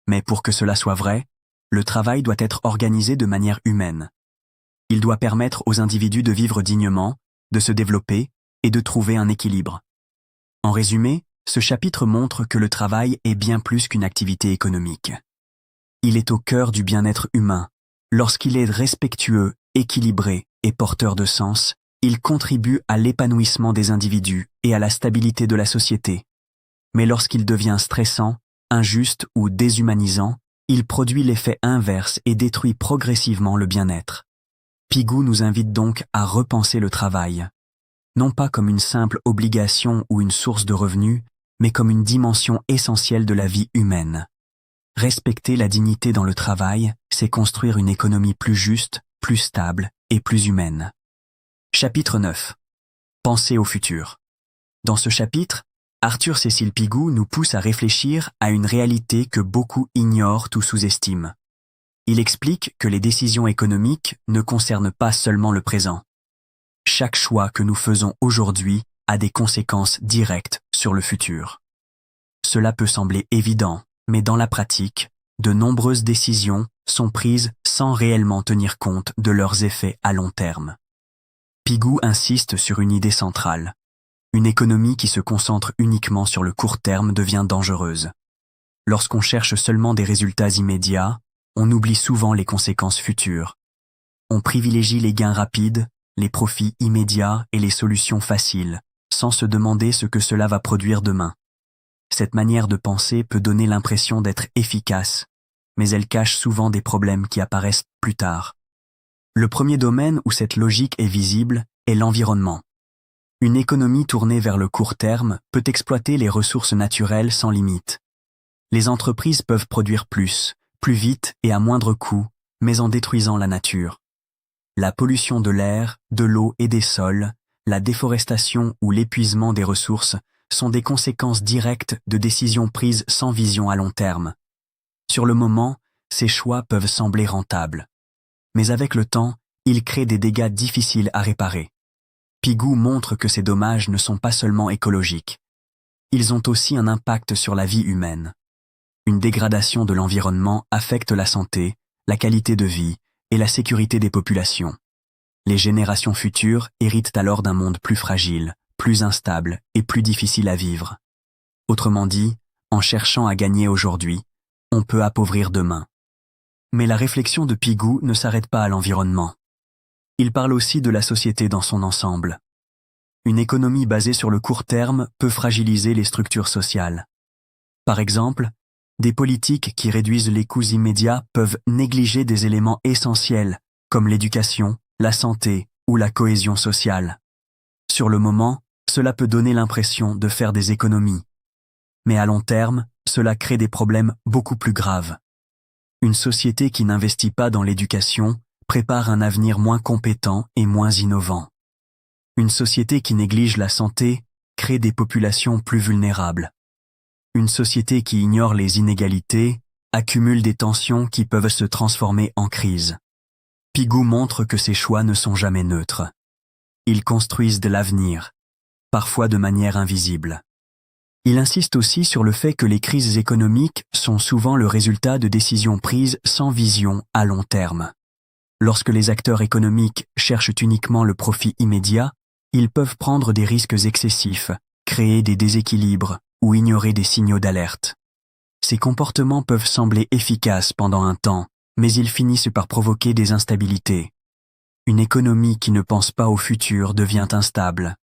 Mais pour que cela soit vrai, le travail doit être organisé de manière humaine. Il doit permettre aux individus de vivre dignement, de se développer et de trouver un équilibre. En résumé, ce chapitre montre que le travail est bien plus qu'une activité économique. Il est au cœur du bien-être humain. Lorsqu'il est respectueux, équilibré et porteur de sens, il contribue à l'épanouissement des individus et à la stabilité de la société. Mais lorsqu'il devient stressant, injuste ou déshumanisant, il produit l'effet inverse et détruit progressivement le bien-être. Pigou nous invite donc à repenser le travail, non pas comme une simple obligation ou une source de revenus, mais comme une dimension essentielle de la vie humaine. Respecter la dignité dans le travail, c'est construire une économie plus juste, plus stable et plus humaine. Chapitre 9. Penser au futur. Dans ce chapitre, Arthur Cécile Pigou nous pousse à réfléchir à une réalité que beaucoup ignorent ou sous-estiment. Il explique que les décisions économiques ne concernent pas seulement le présent. Chaque choix que nous faisons aujourd'hui a des conséquences directes sur le futur. Cela peut sembler évident, mais dans la pratique, de nombreuses décisions sont prises sans réellement tenir compte de leurs effets à long terme. Pigou insiste sur une idée centrale. Une économie qui se concentre uniquement sur le court terme devient dangereuse. Lorsqu'on cherche seulement des résultats immédiats, on oublie souvent les conséquences futures. On privilégie les gains rapides, les profits immédiats et les solutions faciles, sans se demander ce que cela va produire demain. Cette manière de penser peut donner l'impression d'être efficace, mais elle cache souvent des problèmes qui apparaissent plus tard. Le premier domaine où cette logique est visible est l'environnement. Une économie tournée vers le court terme peut exploiter les ressources naturelles sans limite. Les entreprises peuvent produire plus vite et à moindre coût, mais en détruisant la nature. La pollution de l'air, de l'eau et des sols, la déforestation ou l'épuisement des ressources sont des conséquences directes de décisions prises sans vision à long terme. Sur le moment, ces choix peuvent sembler rentables. Mais avec le temps, ils créent des dégâts difficiles à réparer. Pigou montre que ces dommages ne sont pas seulement écologiques. Ils ont aussi un impact sur la vie humaine. Une dégradation de l'environnement affecte la santé, la qualité de vie et la sécurité des populations. Les générations futures héritent alors d'un monde plus fragile, plus instable et plus difficile à vivre. Autrement dit, en cherchant à gagner aujourd'hui, on peut appauvrir demain. Mais la réflexion de Pigou ne s'arrête pas à l'environnement. Il parle aussi de la société dans son ensemble. Une économie basée sur le court terme peut fragiliser les structures sociales. Par exemple, des politiques qui réduisent les coûts immédiats peuvent négliger des éléments essentiels comme l'éducation, la santé ou la cohésion sociale. Sur le moment, cela peut donner l'impression de faire des économies. Mais à long terme, cela crée des problèmes beaucoup plus graves. Une société qui n'investit pas dans l'éducation prépare un avenir moins compétent et moins innovant. Une société qui néglige la santé crée des populations plus vulnérables. Une société qui ignore les inégalités accumule des tensions qui peuvent se transformer en crise. Pigou montre que ces choix ne sont jamais neutres. Ils construisent de l'avenir, parfois de manière invisible. Il insiste aussi sur le fait que les crises économiques sont souvent le résultat de décisions prises sans vision à long terme. Lorsque les acteurs économiques cherchent uniquement le profit immédiat, ils peuvent prendre des risques excessifs, créer des déséquilibres ou ignorer des signaux d'alerte. Ces comportements peuvent sembler efficaces pendant un temps, mais ils finissent par provoquer des instabilités. Une économie qui ne pense pas au futur devient instable.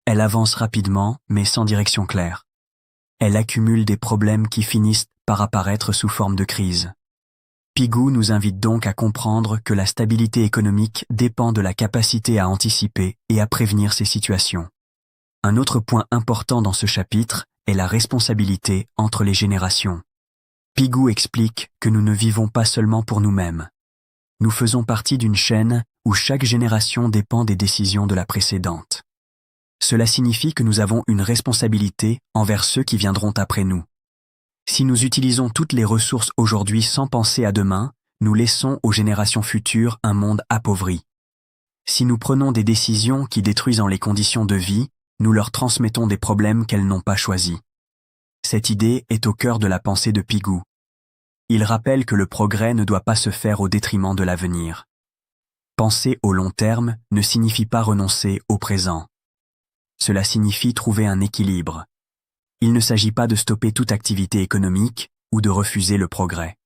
Elle avance rapidement, mais sans direction claire. Elle accumule des problèmes qui finissent par apparaître sous forme de crise. Pigou nous invite donc à comprendre que la stabilité économique dépend de la capacité à anticiper et à prévenir ces situations. Un autre point important dans ce chapitre est la responsabilité entre les générations. Pigou explique que nous ne vivons pas seulement pour nous-mêmes. Nous faisons partie d'une chaîne où chaque génération dépend des décisions de la précédente. Cela signifie que nous avons une responsabilité envers ceux qui viendront après nous. Si nous utilisons toutes les ressources aujourd'hui sans penser à demain, nous laissons aux générations futures un monde appauvri. Si nous prenons des décisions qui détruisent les conditions de vie, nous leur transmettons des problèmes qu'elles n'ont pas choisis. Cette idée est au cœur de la pensée de Pigou. Il rappelle que le progrès ne doit pas se faire au détriment de l'avenir. Penser au long terme ne signifie pas renoncer au présent. Cela signifie trouver un équilibre. Il ne s'agit pas de stopper toute activité économique ou de refuser le progrès.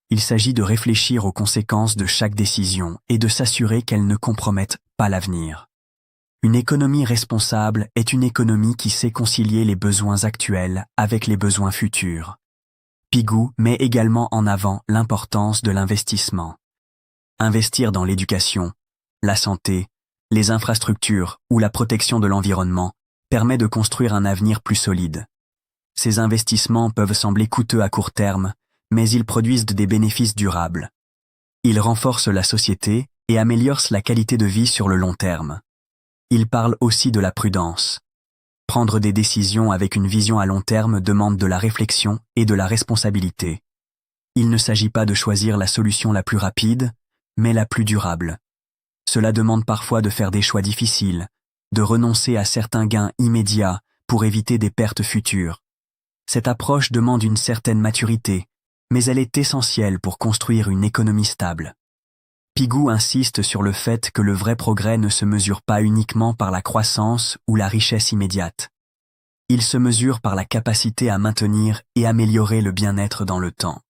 Il s'agit de réfléchir aux conséquences de chaque décision et de s'assurer qu'elles ne compromettent pas l'avenir. Une économie responsable est une économie qui sait concilier les besoins actuels avec les besoins futurs. Pigou met également en avant l'importance de l'investissement. Investir dans l'éducation, la santé, les infrastructures ou la protection de l'environnement permet de construire un avenir plus solide. Ces investissements peuvent sembler coûteux à court terme, mais ils produisent des bénéfices durables. Ils renforcent la société et améliorent la qualité de vie sur le long terme. Ils parlent aussi de la prudence. Prendre des décisions avec une vision à long terme demande de la réflexion et de la responsabilité. Il ne s'agit pas de choisir la solution la plus rapide, mais la plus durable. Cela demande parfois de faire des choix difficiles, de renoncer à certains gains immédiats pour éviter des pertes futures. Cette approche demande une certaine maturité, mais elle est essentielle pour construire une économie stable. Pigou insiste sur le fait que le vrai progrès ne se mesure pas uniquement par la croissance ou la richesse immédiate. Il se mesure par la capacité à maintenir et améliorer le bien-être dans le temps.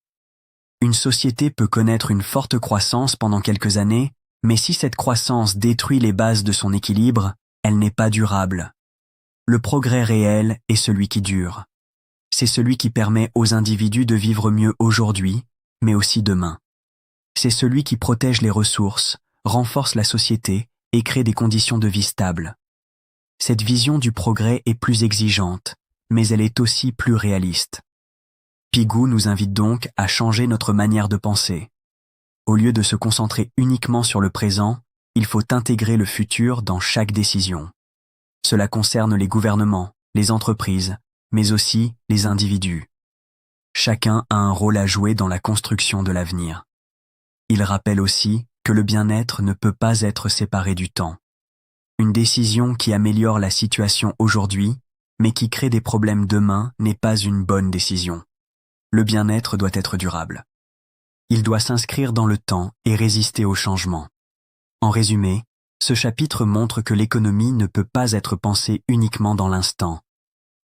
Une société peut connaître une forte croissance pendant quelques années, mais si cette croissance détruit les bases de son équilibre, elle n'est pas durable. Le progrès réel est celui qui dure. C'est celui qui permet aux individus de vivre mieux aujourd'hui, mais aussi demain. C'est celui qui protège les ressources, renforce la société et crée des conditions de vie stables. Cette vision du progrès est plus exigeante, mais elle est aussi plus réaliste. Pigou nous invite donc à changer notre manière de penser. Au lieu de se concentrer uniquement sur le présent, il faut intégrer le futur dans chaque décision. Cela concerne les gouvernements, les entreprises, mais aussi les individus. Chacun a un rôle à jouer dans la construction de l'avenir. Il rappelle aussi que le bien-être ne peut pas être séparé du temps. Une décision qui améliore la situation aujourd'hui, mais qui crée des problèmes demain, n'est pas une bonne décision. Le bien-être doit être durable. Il doit s'inscrire dans le temps et résister au changement. En résumé, ce chapitre montre que l'économie ne peut pas être pensée uniquement dans l'instant.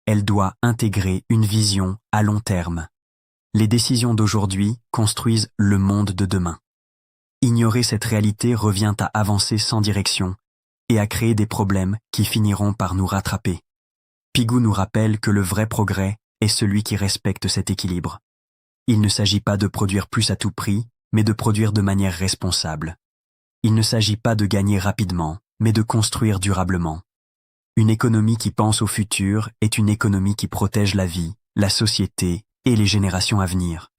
Elle doit intégrer une vision à long terme. Les décisions d'aujourd'hui construisent le monde de demain. Ignorer cette réalité revient à avancer sans direction et à créer des problèmes qui finiront par nous rattraper. Pigou nous rappelle que le vrai progrès est celui qui respecte cet équilibre. Il ne s'agit pas de produire plus à tout prix, mais de produire de manière responsable. Il ne s'agit pas de gagner rapidement, mais de construire durablement. Une économie qui pense au futur est une économie qui protège la vie, la société et les générations à venir.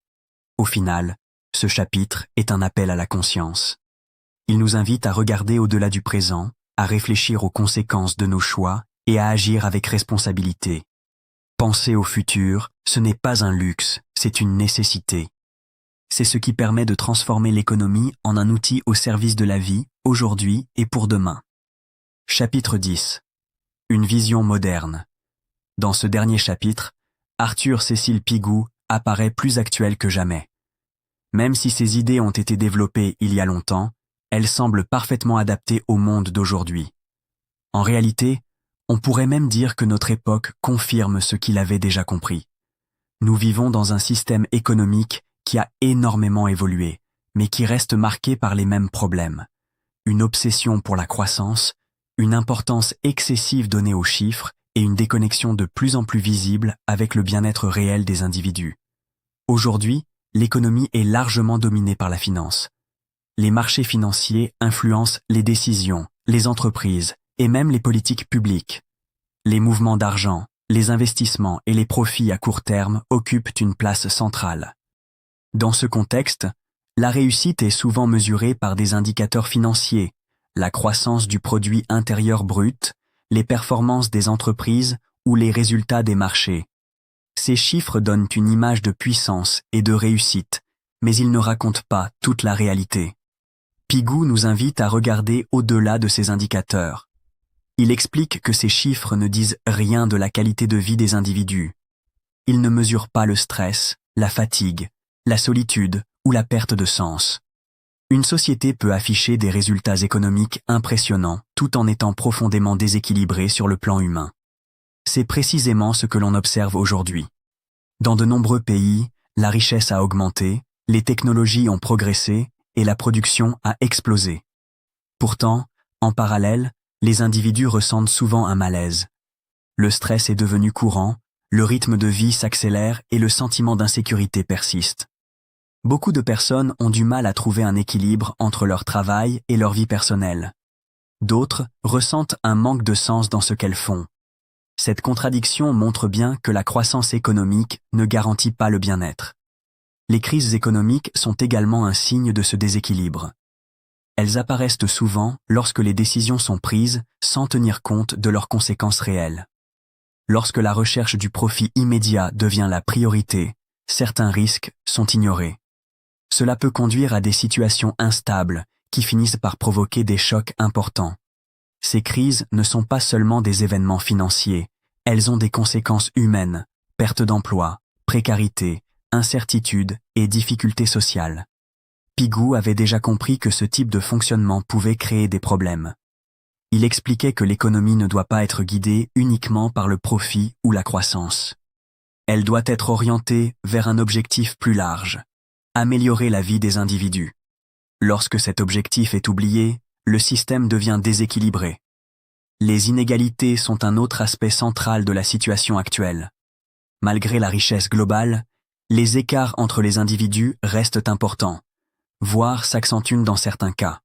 Au final, ce chapitre est un appel à la conscience. Il nous invite à regarder au-delà du présent, à réfléchir aux conséquences de nos choix et à agir avec responsabilité. Penser au futur, ce n'est pas un luxe, c'est une nécessité. C'est ce qui permet de transformer l'économie en un outil au service de la vie, aujourd'hui et pour demain. Chapitre 10. Une vision moderne. Dans ce dernier chapitre, Arthur Cécile Pigou apparaît plus actuel que jamais. Même si ses idées ont été développées il y a longtemps, elles semblent parfaitement adaptées au monde d'aujourd'hui. En réalité, on pourrait même dire que notre époque confirme ce qu'il avait déjà compris. Nous vivons dans un système économique qui a énormément évolué, mais qui reste marqué par les mêmes problèmes. Une obsession pour la croissance, une importance excessive donnée aux chiffres et une déconnexion de plus en plus visible avec le bien-être réel des individus. Aujourd'hui, l'économie est largement dominée par la finance. Les marchés financiers influencent les décisions, les entreprises et même les politiques publiques. Les mouvements d'argent, les investissements et les profits à court terme occupent une place centrale. Dans ce contexte, la réussite est souvent mesurée par des indicateurs financiers, la croissance du produit intérieur brut, les performances des entreprises ou les résultats des marchés. Ces chiffres donnent une image de puissance et de réussite, mais ils ne racontent pas toute la réalité. Pigou nous invite à regarder au-delà de ces indicateurs. Il explique que ces chiffres ne disent rien de la qualité de vie des individus. Ils ne mesurent pas le stress, la fatigue, la solitude ou la perte de sens. Une société peut afficher des résultats économiques impressionnants tout en étant profondément déséquilibrée sur le plan humain. C'est précisément ce que l'on observe aujourd'hui. Dans de nombreux pays, la richesse a augmenté, les technologies ont progressé et la production a explosé. Pourtant, en parallèle, les individus ressentent souvent un malaise. Le stress est devenu courant, le rythme de vie s'accélère et le sentiment d'insécurité persiste. Beaucoup de personnes ont du mal à trouver un équilibre entre leur travail et leur vie personnelle. D'autres ressentent un manque de sens dans ce qu'elles font. Cette contradiction montre bien que la croissance économique ne garantit pas le bien-être. Les crises économiques sont également un signe de ce déséquilibre. Elles apparaissent souvent lorsque les décisions sont prises sans tenir compte de leurs conséquences réelles. Lorsque la recherche du profit immédiat devient la priorité, certains risques sont ignorés. Cela peut conduire à des situations instables qui finissent par provoquer des chocs importants. Ces crises ne sont pas seulement des événements financiers, elles ont des conséquences humaines, perte d'emploi, précarité, incertitude et difficultés sociales. Pigou avait déjà compris que ce type de fonctionnement pouvait créer des problèmes. Il expliquait que l'économie ne doit pas être guidée uniquement par le profit ou la croissance. Elle doit être orientée vers un objectif plus large, améliorer la vie des individus. Lorsque cet objectif est oublié, le système devient déséquilibré. Les inégalités sont un autre aspect central de la situation actuelle. Malgré la richesse globale, les écarts entre les individus restent importants, voire s'accentuent dans certains cas.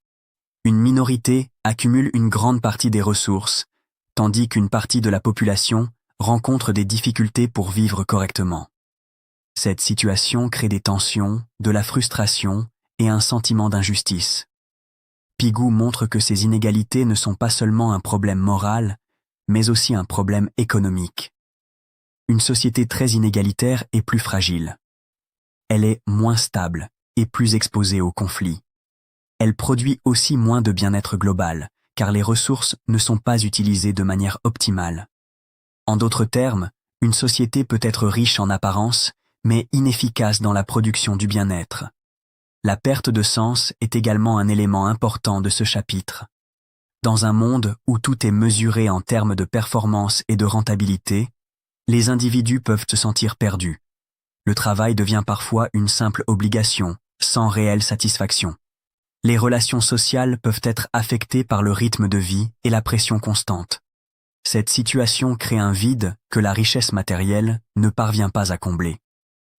Une minorité accumule une grande partie des ressources, tandis qu'une partie de la population rencontre des difficultés pour vivre correctement. Cette situation crée des tensions, de la frustration et un sentiment d'injustice. Pigou montre que ces inégalités ne sont pas seulement un problème moral, mais aussi un problème économique. Une société très inégalitaire est plus fragile. Elle est moins stable et plus exposée aux conflits. Elle produit aussi moins de bien-être global, car les ressources ne sont pas utilisées de manière optimale. En d'autres termes, une société peut être riche en apparence, mais inefficace dans la production du bien-être. La perte de sens est également un élément important de ce chapitre. Dans un monde où tout est mesuré en termes de performance et de rentabilité, les individus peuvent se sentir perdus. Le travail devient parfois une simple obligation, sans réelle satisfaction. Les relations sociales peuvent être affectées par le rythme de vie et la pression constante. Cette situation crée un vide que la richesse matérielle ne parvient pas à combler.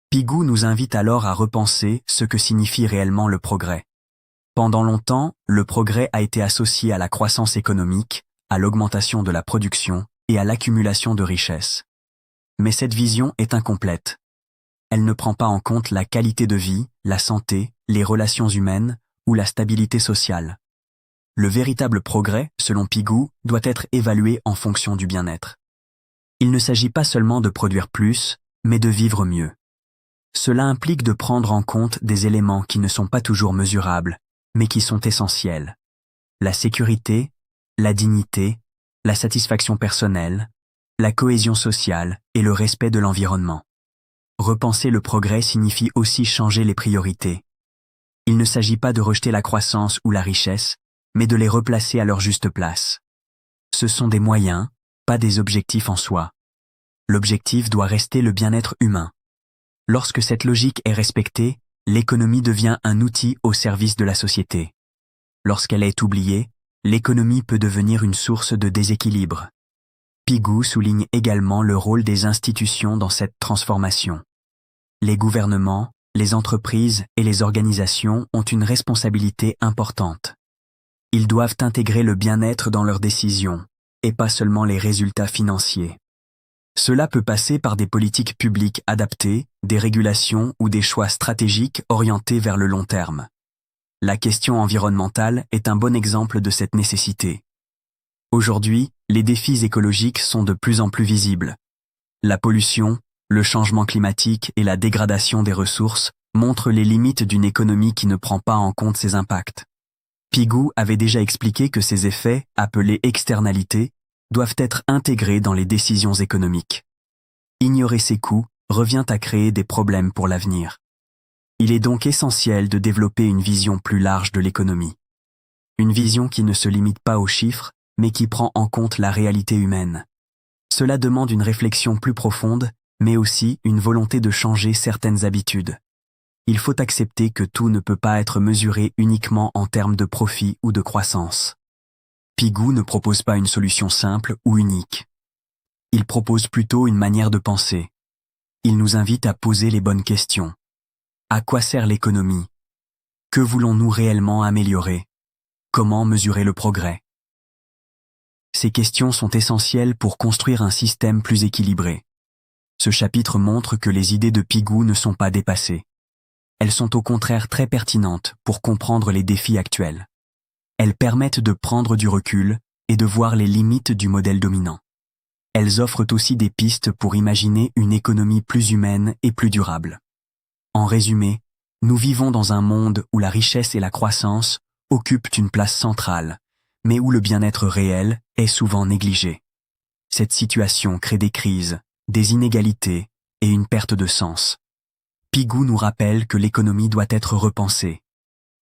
Pigou nous invite alors à repenser ce que signifie réellement le progrès. Pendant longtemps, le progrès a été associé à la croissance économique, à l'augmentation de la production et à l'accumulation de richesses. Mais cette vision est incomplète. Elle ne prend pas en compte la qualité de vie, la santé, les relations humaines ou la stabilité sociale. Le véritable progrès, selon Pigou, doit être évalué en fonction du bien-être. Il ne s'agit pas seulement de produire plus, mais de vivre mieux. Cela implique de prendre en compte des éléments qui ne sont pas toujours mesurables, mais qui sont essentiels. La sécurité, la dignité, la satisfaction personnelle, la cohésion sociale et le respect de l'environnement. Repenser le progrès signifie aussi changer les priorités. Il ne s'agit pas de rejeter la croissance ou la richesse, mais de les replacer à leur juste place. Ce sont des moyens, pas des objectifs en soi. L'objectif doit rester le bien-être humain. Lorsque cette logique est respectée, l'économie devient un outil au service de la société. Lorsqu'elle est oubliée, l'économie peut devenir une source de déséquilibre. Pigou souligne également le rôle des institutions dans cette transformation. Les gouvernements, les entreprises et les organisations ont une responsabilité importante. Ils doivent intégrer le bien-être dans leurs décisions, et pas seulement les résultats financiers. Cela peut passer par des politiques publiques adaptées, des régulations ou des choix stratégiques orientés vers le long terme. La question environnementale est un bon exemple de cette nécessité. Aujourd'hui, les défis écologiques sont de plus en plus visibles. La pollution, le changement climatique et la dégradation des ressources montrent les limites d'une économie qui ne prend pas en compte ces impacts. Pigou avait déjà expliqué que ces effets, appelés externalités, doivent être intégrés dans les décisions économiques. Ignorer ces coûts revient à créer des problèmes pour l'avenir. Il est donc essentiel de développer une vision plus large de l'économie. Une vision qui ne se limite pas aux chiffres, mais qui prend en compte la réalité humaine. Cela demande une réflexion plus profonde, mais aussi une volonté de changer certaines habitudes. Il faut accepter que tout ne peut pas être mesuré uniquement en termes de profit ou de croissance. Pigou ne propose pas une solution simple ou unique. Il propose plutôt une manière de penser. Il nous invite à poser les bonnes questions. À quoi sert l'économie? Que voulons-nous réellement améliorer? Comment mesurer le progrès? Ces questions sont essentielles pour construire un système plus équilibré. Ce chapitre montre que les idées de Pigou ne sont pas dépassées. Elles sont au contraire très pertinentes pour comprendre les défis actuels. Elles permettent de prendre du recul et de voir les limites du modèle dominant. Elles offrent aussi des pistes pour imaginer une économie plus humaine et plus durable. En résumé, nous vivons dans un monde où la richesse et la croissance occupent une place centrale, mais où le bien-être réel est souvent négligé. Cette situation crée des crises, des inégalités et une perte de sens. Pigou nous rappelle que l'économie doit être repensée.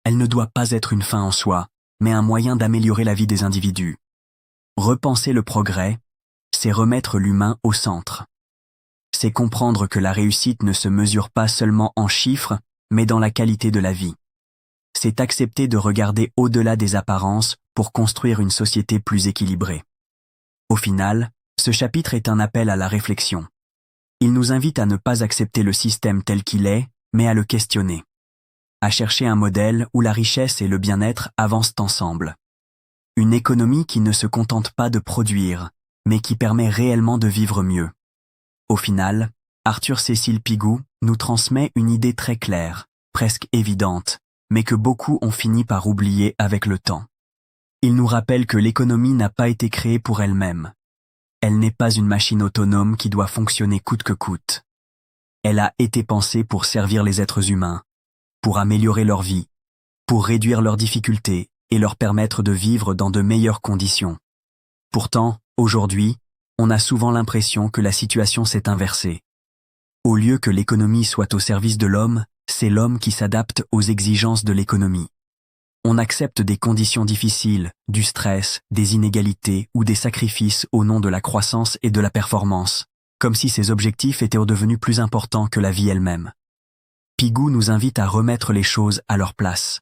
Elle ne doit pas être une fin en soi, mais un moyen d'améliorer la vie des individus. Repenser le progrès, c'est remettre l'humain au centre. C'est comprendre que la réussite ne se mesure pas seulement en chiffres, mais dans la qualité de la vie. C'est accepter de regarder au-delà des apparences pour construire une société plus équilibrée. Au final, ce chapitre est un appel à la réflexion. Il nous invite à ne pas accepter le système tel qu'il est, mais à le questionner. À chercher un modèle où la richesse et le bien-être avancent ensemble. Une économie qui ne se contente pas de produire, mais qui permet réellement de vivre mieux. Au final, Arthur Cécile Pigou nous transmet une idée très claire, presque évidente, mais que beaucoup ont fini par oublier avec le temps. Il nous rappelle que l'économie n'a pas été créée pour elle-même. Elle n'est pas une machine autonome qui doit fonctionner coûte que coûte. Elle a été pensée pour servir les êtres humains, pour améliorer leur vie, pour réduire leurs difficultés et leur permettre de vivre dans de meilleures conditions. Pourtant, aujourd'hui, on a souvent l'impression que la situation s'est inversée. Au lieu que l'économie soit au service de l'homme, c'est l'homme qui s'adapte aux exigences de l'économie. On accepte des conditions difficiles, du stress, des inégalités ou des sacrifices au nom de la croissance et de la performance, comme si ces objectifs étaient devenus plus importants que la vie elle-même. Pigou nous invite à remettre les choses à leur place.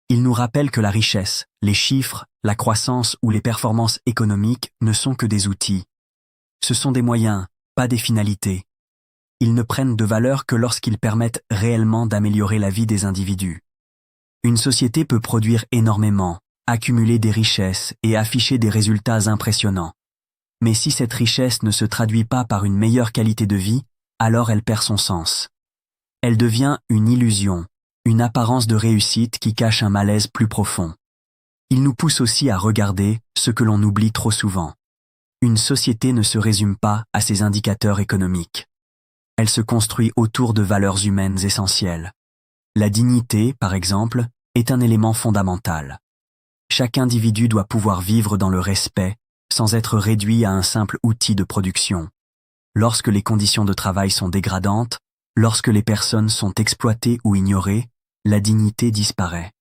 Il nous rappelle que la richesse, les chiffres, la croissance ou les performances économiques ne sont que des outils. Ce sont des moyens, pas des finalités. Ils ne prennent de valeur que lorsqu'ils permettent réellement d'améliorer la vie des individus. Une société peut produire énormément, accumuler des richesses et afficher des résultats impressionnants. Mais si cette richesse ne se traduit pas par une meilleure qualité de vie, alors elle perd son sens. Elle devient une illusion, une apparence de réussite qui cache un malaise plus profond. Il nous pousse aussi à regarder ce que l'on oublie trop souvent. Une société ne se résume pas à ses indicateurs économiques. Elle se construit autour de valeurs humaines essentielles. La dignité, par exemple, est un élément fondamental. Chaque individu doit pouvoir vivre dans le respect, sans être réduit à un simple outil de production. Lorsque les conditions de travail sont dégradantes, lorsque les personnes sont exploitées ou ignorées, la dignité disparaît.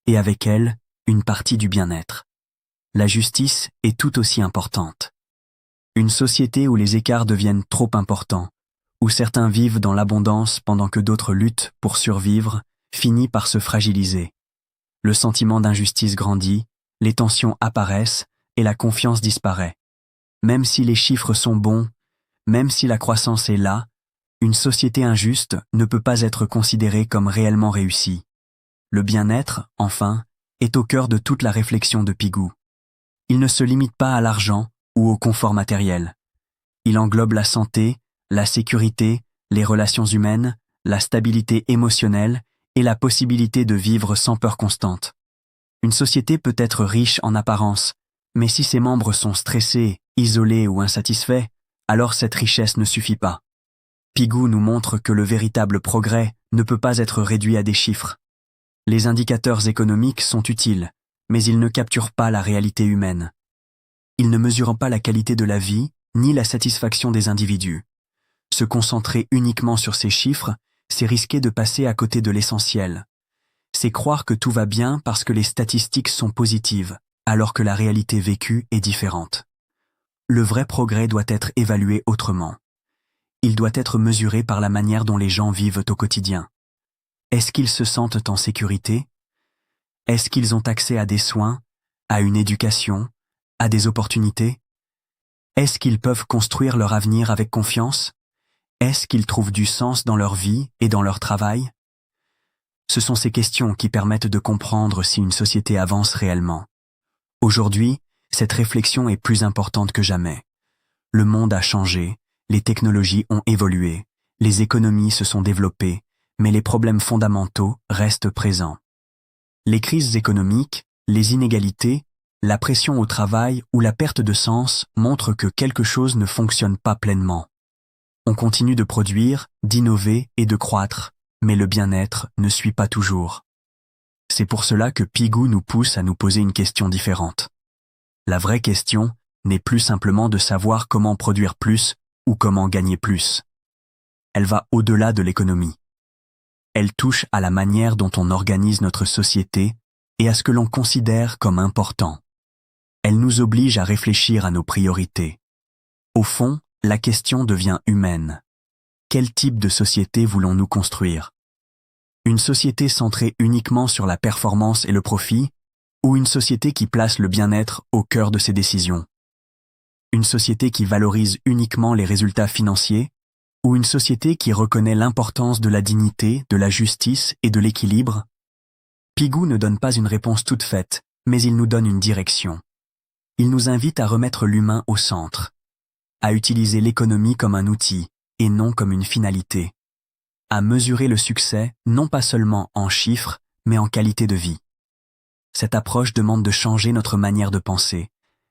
Et avec elle, une partie du bien-être. La justice est tout aussi importante. Une société où les écarts deviennent trop importants, où certains vivent dans l'abondance pendant que d'autres luttent pour survivre, finit par se fragiliser. Le sentiment d'injustice grandit, les tensions apparaissent et la confiance disparaît. Même si les chiffres sont bons, même si la croissance est là, une société injuste ne peut pas être considérée comme réellement réussie. Le bien-être, enfin, est au cœur de toute la réflexion de Pigou. Il ne se limite pas à l'argent ou au confort matériel. Il englobe la santé, la sécurité, les relations humaines, la stabilité émotionnelle et la possibilité de vivre sans peur constante. Une société peut être riche en apparence, mais si ses membres sont stressés, isolés ou insatisfaits, alors cette richesse ne suffit pas. Pigou nous montre que le véritable progrès ne peut pas être réduit à des chiffres. Les indicateurs économiques sont utiles, mais ils ne capturent pas la réalité humaine. Ils ne mesurent pas la qualité de la vie, ni la satisfaction des individus. Se concentrer uniquement sur ces chiffres, c'est risquer de passer à côté de l'essentiel. C'est croire que tout va bien parce que les statistiques sont positives, alors que la réalité vécue est différente. Le vrai progrès doit être évalué autrement. Il doit être mesuré par la manière dont les gens vivent au quotidien. Est-ce qu'ils se sentent en sécurité? Est-ce qu'ils ont accès à des soins, à une éducation, à des opportunités? Est-ce qu'ils peuvent construire leur avenir avec confiance? Est-ce qu'ils trouvent du sens dans leur vie et dans leur travail? Ce sont ces questions qui permettent de comprendre si une société avance réellement. Aujourd'hui, cette réflexion est plus importante que jamais. Le monde a changé, les technologies ont évolué, les économies se sont développées, mais les problèmes fondamentaux restent présents. Les crises économiques, les inégalités, la pression au travail ou la perte de sens montrent que quelque chose ne fonctionne pas pleinement. On continue de produire, d'innover et de croître, mais le bien-être ne suit pas toujours. C'est pour cela que Pigou nous pousse à nous poser une question différente. La vraie question n'est plus simplement de savoir comment produire plus ou comment gagner plus. Elle va au-delà de l'économie. Elle touche à la manière dont on organise notre société et à ce que l'on considère comme important. Elle nous oblige à réfléchir à nos priorités. Au fond, la question devient humaine. Quel type de société voulons-nous construire? Une société centrée uniquement sur la performance et le profit, ou une société qui place le bien-être au cœur de ses décisions? Une société qui valorise uniquement les résultats financiers, Ou une société qui reconnaît l'importance de la dignité, de la justice et de l'équilibre? Pigou ne donne pas une réponse toute faite, mais il nous donne une direction. Il nous invite à remettre l'humain au centre, à utiliser l'économie comme un outil et non comme une finalité, à mesurer le succès non pas seulement en chiffres, mais en qualité de vie. Cette approche demande de changer notre manière de penser,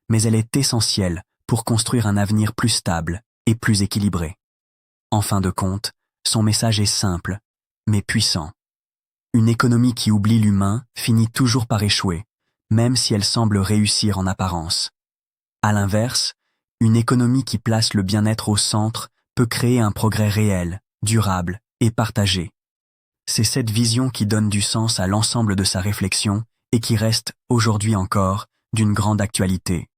mais elle est essentielle pour construire un avenir plus stable et plus équilibré. En fin de compte, son message est simple, mais puissant. Une économie qui oublie l'humain finit toujours par échouer, même si elle semble réussir en apparence. À l'inverse, une économie qui place le bien-être au centre peut créer un progrès réel, durable et partagé. C'est cette vision qui donne du sens à l'ensemble de sa réflexion et qui reste, aujourd'hui encore, d'une grande actualité.